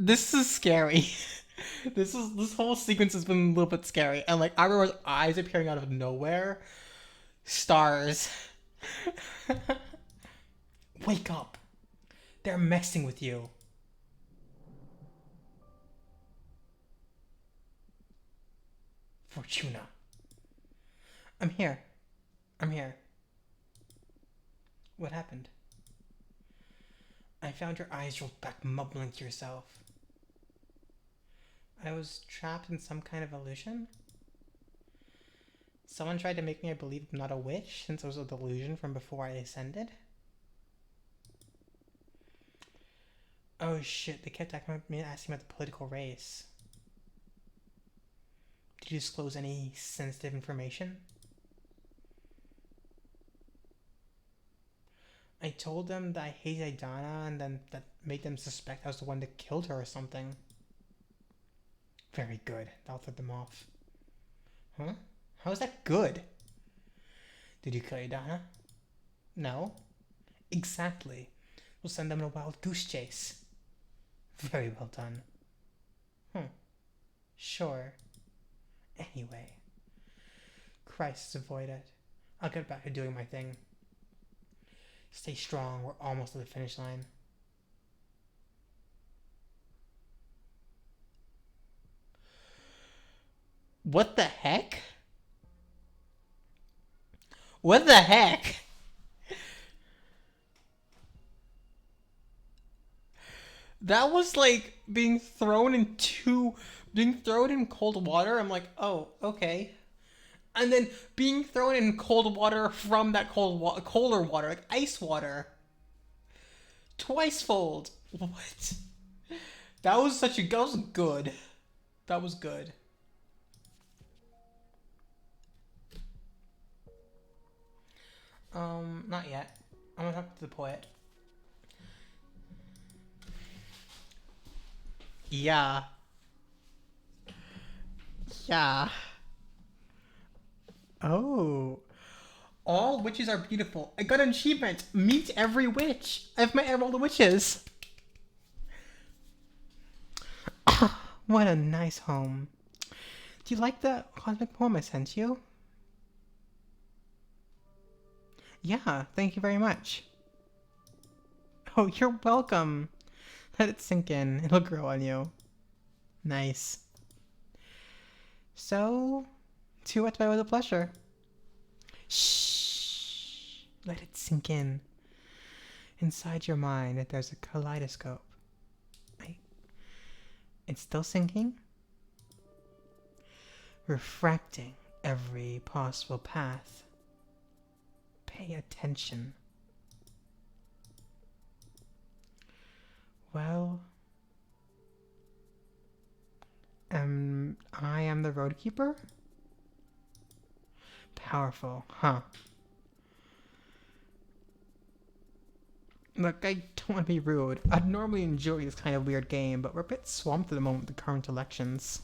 This is scary. This whole sequence has been a little bit scary. And like Abramar's eyes appearing out of nowhere. Stars. Wake up. They're messing with you. Fortuna. I'm here. I'm here. What happened? I found your eyes rolled back, mumbling to yourself. I was trapped in some kind of illusion? Someone tried to make me believe I'm not a witch since it was a delusion from before I ascended? Oh shit, they kept asking me about the political race. Did you disclose any sensitive information? I told them that I hated Donna and then that made them suspect I was the one that killed her or something. Very good. That'll throw them off. Huh? How is that good? Did you kill Donna? No. Exactly. We'll send them on a wild goose chase. Very well done. Sure. Anyway. Crisis avoided. I'll get back to doing my thing. Stay strong. We're almost at the finish line. What the heck? What the heck? That was like being thrown in cold water. I'm like, oh, okay. And then being thrown in cold water from that colder water, like ice water. Twice fold. What? That was that was good. That was good. Not yet. I'm gonna talk to the poet. Yeah. Yeah. Oh. All witches are beautiful. I got an achievement. Meet every witch. I've met all the witches. What a nice home. Do you like the cosmic poem I sent you? Yeah, thank you very much. Oh, you're welcome. Let it sink in. It'll grow on you. Nice. So, to what was a pleasure. Shh. Let it sink in. Inside your mind, there's a kaleidoscope. It's still sinking, refracting every possible path. Pay attention. Well, I am the roadkeeper? Powerful, huh? Look, I don't want to be rude. I'd normally enjoy this kind of weird game, but we're a bit swamped at the moment with the current elections.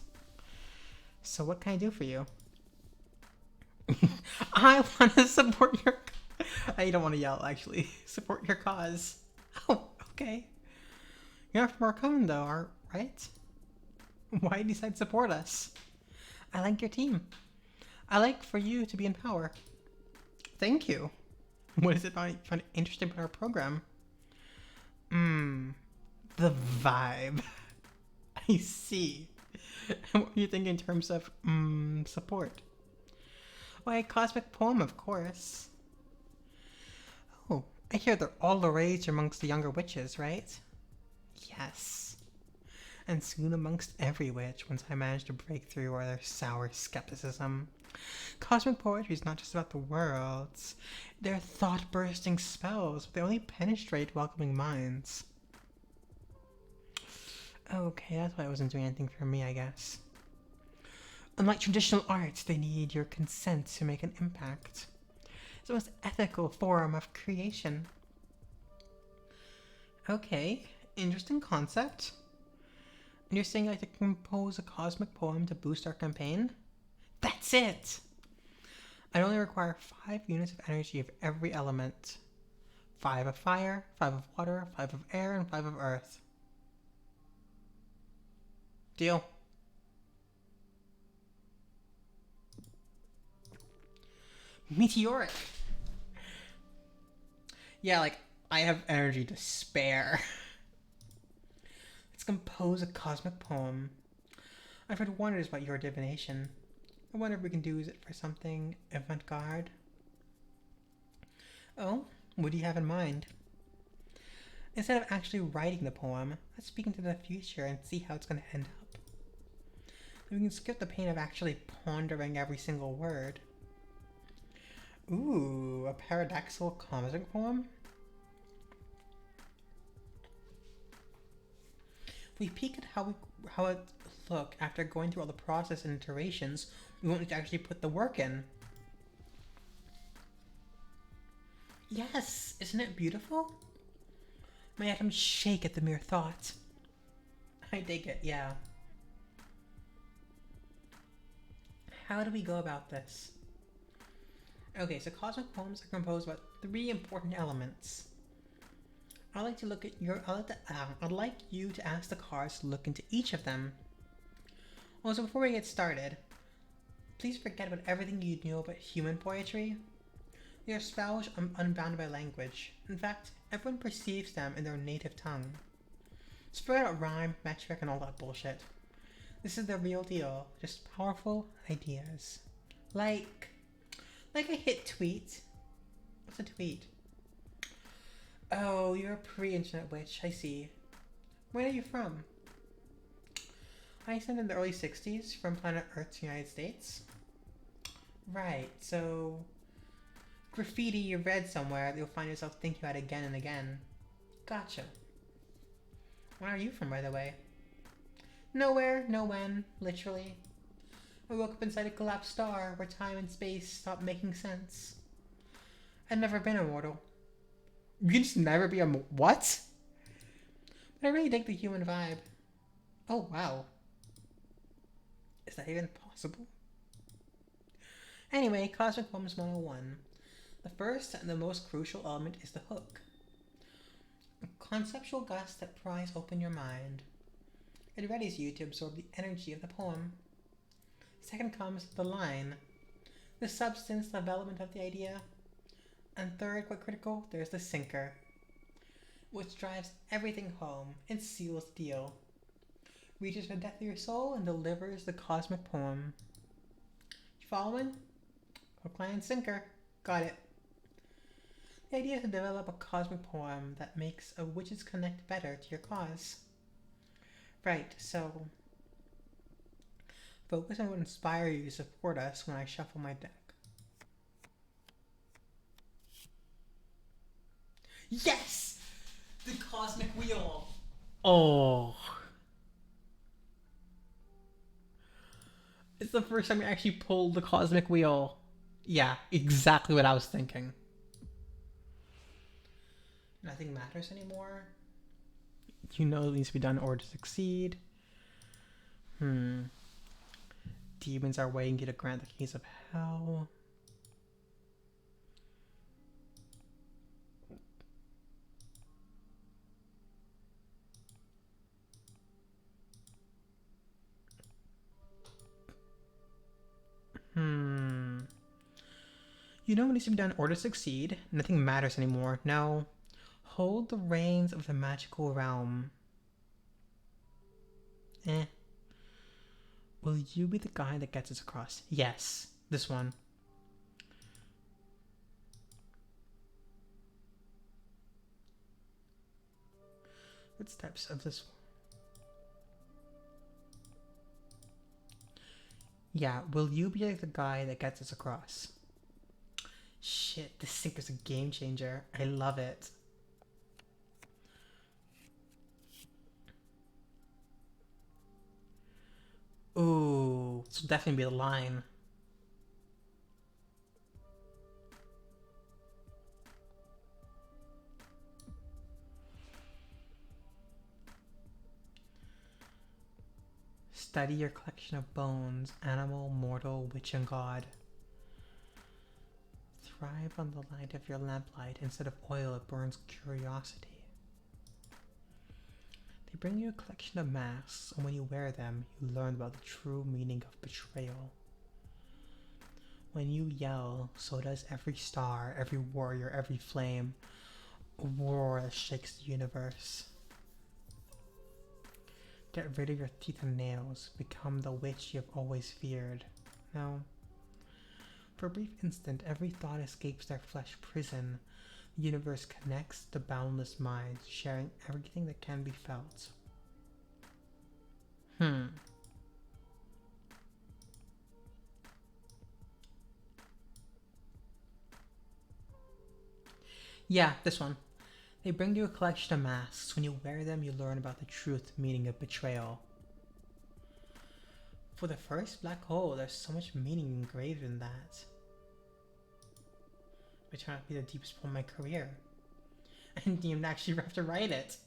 So what can I do for you? I want to support your... I don't want to yell, actually. Support your cause. Oh, okay. You're not from our common, though, right? Why do you decide to support us? I like your team. I like for you to be in power. Thank you. What is it you find interesting about our program? The vibe. I see. What do you think in terms of, support? Why, cosmic poem, of course. Oh, I hear they're all the rage amongst the younger witches, right? Yes. And soon amongst every witch once I manage to break through all their sour skepticism. Cosmic poetry is not just about the worlds. They're thought-bursting spells, but they only penetrate welcoming minds. Okay, that's why it wasn't doing anything for me, I guess. Unlike traditional arts, they need your consent to make an impact. It's the most ethical form of creation. Okay, interesting concept. And you're saying I like to compose a cosmic poem to boost our campaign? That's it! I only require 5 units of energy of every element. 5 of fire, 5 of water, 5 of air, and 5 of earth. Deal. Meteoric. Yeah, like, I have energy to spare. Let's compose a cosmic poem. I've heard wonders about your divination. I wonder if we can use it for something avant-garde. Oh, what do you have in mind? Instead of actually writing the poem, let's speak into the future and see how it's going to end up. We can skip the pain of actually pondering every single word. Ooh, a paradoxical cosmic poem? If we peek at how it look after going through all the process and iterations, we won't need to actually put the work in. Yes, isn't it beautiful? My atoms shake at the mere thought. I dig it, yeah. How do we go about this? Okay, so cosmic poems are composed about 3 important elements. I'd like you to ask the cards to look into each of them. Also, before we get started, please forget about everything you know about human poetry. They are spells unbounded by language. In fact, everyone perceives them in their native tongue. Forget out rhyme, metric, and all that bullshit. This is the real deal. Just powerful ideas. Like a hit tweet. What's a tweet? Oh, you're a pre-internet witch, I see. Where are you from? I sent in the early 60s from planet Earth to the United States. Right, so graffiti you read somewhere that you'll find yourself thinking about again and again. Gotcha. Where are you from, by the way? Nowhere, no when, literally. I woke up inside a collapsed star where time and space stopped making sense. I'd never been immortal. You can just never be a what? But I really dig the human vibe. Oh wow, is that even possible? Anyway, Cosmic Poems 101. The first and the most crucial element is the hook. A conceptual gust that pries open your mind. It readies you to absorb the energy of the poem. Second comes the line, the substance, the development of the idea. And third, quite critical, there's the sinker, which drives everything home and seals the deal. Reaches the depth of your soul and delivers the cosmic poem. You following? Hook, line, and sinker. Got it. The idea is to develop a cosmic poem that makes a witch's connect better to your cause. Right, so focus on what inspires you to support us when I shuffle my deck. Yes! The cosmic wheel! Oh. It's the first time I actually pulled the cosmic wheel. Yeah, exactly what I was thinking. Nothing matters anymore. You know it needs to be done in order to succeed. Demons are waiting you to grant the keys of hell. You know what needs to be done in order to succeed. Nothing matters anymore. Now, hold the reins of the magical realm. Will you be the guy that gets us across? Yes, this one. Footsteps of this one. Yeah, will you be like the guy that gets us across? Shit, this sinker's a game changer. I love it. Ooh, this will definitely be the line. Study your collection of bones, animal, mortal, witch, and god. Thrive on the light of your lamplight. Instead of oil, it burns curiosity. They bring you a collection of masks, and when you wear them, you learn about the true meaning of betrayal. When you yell, so does every star, every warrior, every flame. A roar that shakes the universe. Get rid of your teeth and nails. Become the witch you have always feared. No. For a brief instant, every thought escapes their flesh prison. The universe connects to boundless minds, sharing everything that can be felt. Yeah, this one. They bring you a collection of masks. When you wear them, you learn about the truth meaning of betrayal. For the first black hole, there's so much meaning engraved in that. It turned out to be the deepest poem of my career. I didn't even actually have to write it.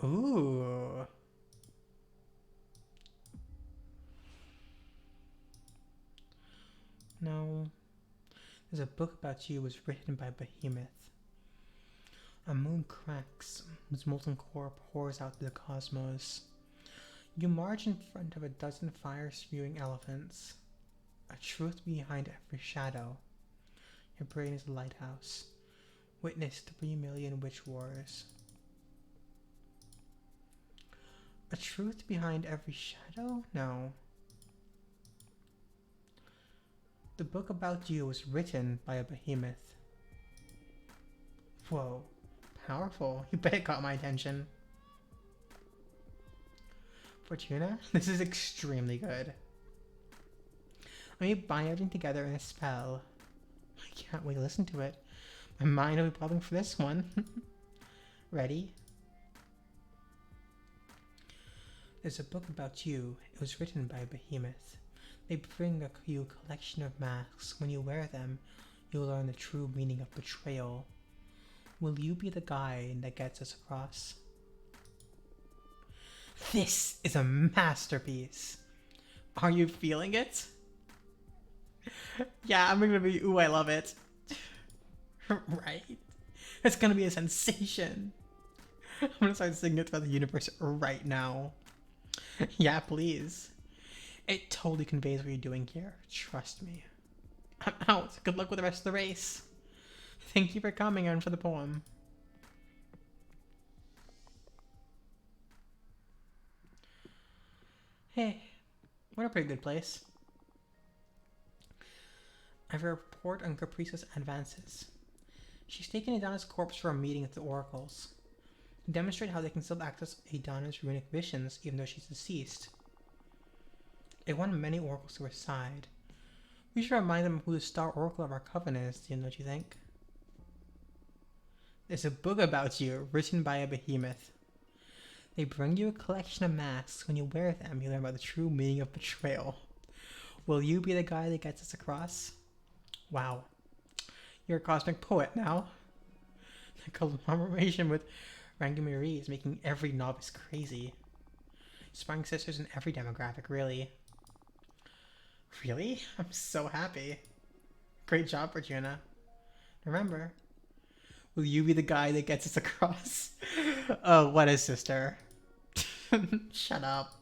Ooh. No. There's a book about you was written by Behemoth. A moon cracks, whose molten core pours out to the cosmos. You march in front of a dozen fire-spewing elephants. A truth behind every shadow. Your brain is a lighthouse. Witness 3,000,000 witch wars. A truth behind every shadow? No. The book about you was written by a behemoth. Whoa. Powerful. You bet it got my attention. Fortuna? This is extremely good. Let me bind everything together in a spell. I can't wait to listen to it. My mind will be popping for this one. Ready? There's a book about you. It was written by a behemoth. They bring you a collection of masks. When you wear them, you'll learn the true meaning of betrayal. Will you be the guide that gets us across? This is a masterpiece. Are you feeling it? Yeah, I'm gonna be, ooh, I love it. Right? It's gonna be a sensation. I'm gonna start singing it throughout the universe right now. Yeah, please. It totally conveys what you're doing here. Trust me. I'm out. Good luck with the rest of the race. Thank you for coming and for the poem. Hey, what a pretty good place. I have a report on Caprice's advances. She's taken Adana's corpse for a meeting at the oracles to demonstrate how they can still access Adana's runic visions even though she's deceased. They won many oracles to her side. We should remind them who the star oracle of our coven is, don't you think? There's a book about you, written by a behemoth. They bring you a collection of masks. When you wear them, you learn about the true meaning of betrayal. Will you be the guy that gets us across? Wow. You're a cosmic poet now. The collaboration with Rangamiri is making every novice crazy. Inspiring sisters in every demographic, really. Really? I'm so happy. Great job, Fortuna. Remember, will you be the guy that gets us across? Oh, what a sister. Shut up.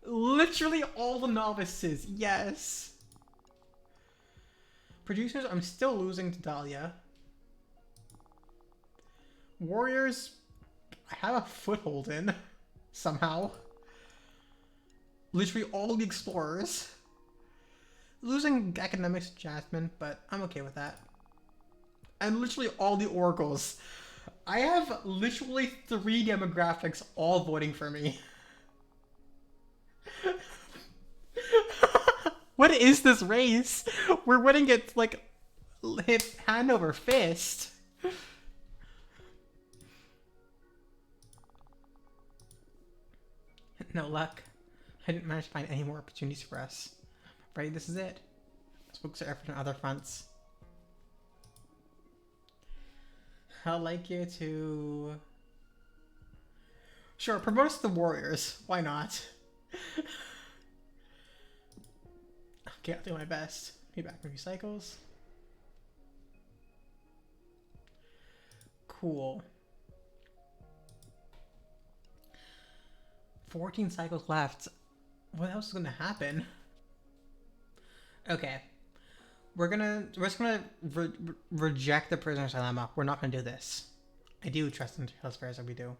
Literally all the novices, yes. Producers, I'm still losing to Dahlia. Warriors, I have a foothold in. Somehow. Literally all the explorers. Losing academics to Jasmine, but I'm okay with that. And literally all the oracles. I have literally 3 demographics all voting for me. What is this race? We're winning it like hand over fist. No luck. I didn't manage to find any more opportunities for us. Right, this is it. Let's focus our effort on other fronts. I'd like you to... Sure, promote us to the Warriors. Why not? Okay, I'll do my best. Be back in a few cycles. Cool. 14 cycles left. What else is gonna happen? Okay. We're just gonna reject the prisoner's dilemma. We're not gonna do this. I do trust in Tails Fairs like we do.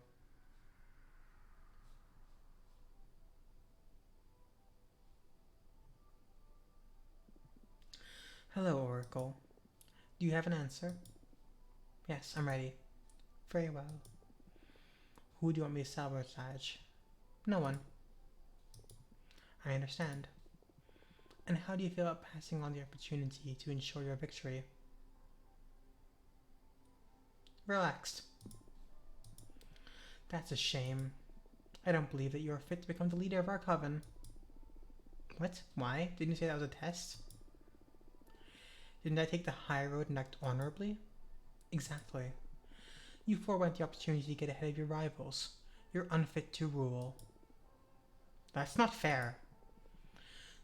Hello, Oracle. Do you have an answer? Yes, I'm ready. Very well. Who do you want me to sabotage? No one. I understand. And how do you feel about passing on the opportunity to ensure your victory? Relaxed. That's a shame. I don't believe that you are fit to become the leader of our coven. What? Why? Didn't you say that was a test? Didn't I take the high road and act honorably? Exactly. You forewent the opportunity to get ahead of your rivals. You're unfit to rule. That's not fair.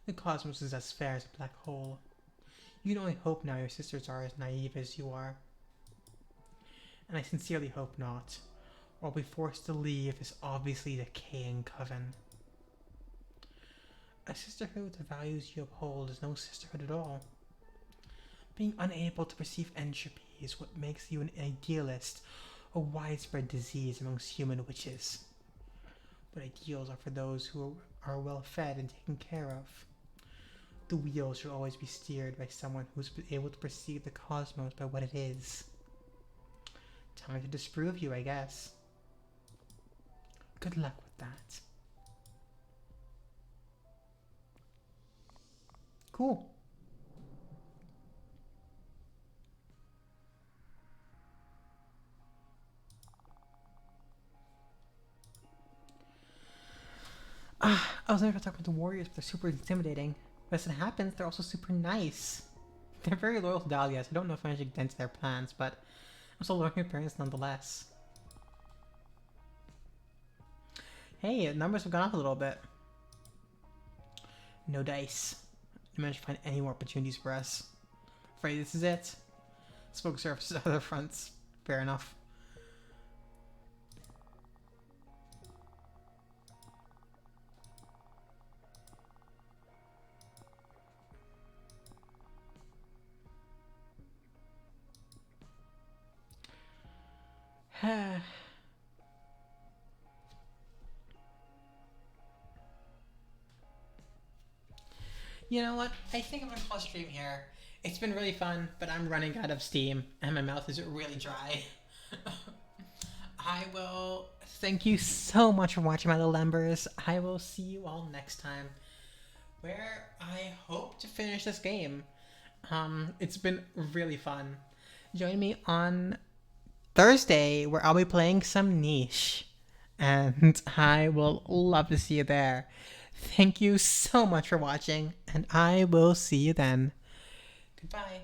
The cosmos is as fair as a black hole. You can only hope now your sisters are as naive as you are. And I sincerely hope not, or I'll be forced to leave this obviously decaying coven. A sisterhood with the values you uphold is no sisterhood at all. Being unable to perceive entropy is what makes you an idealist, a widespread disease amongst human witches. But ideals are for those who are well fed and taken care of. The wheel should always be steered by someone who's able to perceive the cosmos by what it is. Time to disprove you, I guess. Good luck with that. Cool. I was never gonna talk about the warriors, but they're super intimidating. But as it happens, they're also super nice. They're very loyal to Dahlia, so I don't know if I should against their plans, but I'm still learning appearance nonetheless. Hey, the numbers have gone up a little bit. No dice. You managed to find any more opportunities for us. Afraid this is it. Smoke surfaces other fronts. Fair enough. You know what? I think I'm gonna call stream here. It's been really fun, but I'm running out of steam and my mouth is really dry. I will thank you so much for watching, my little embers. I will see you all next time, where I hope to finish this game. It's been really fun. Join me on Thursday, where I'll be playing some niche, and I will love to see you there. Thank you so much for watching, and I will see you then. Goodbye.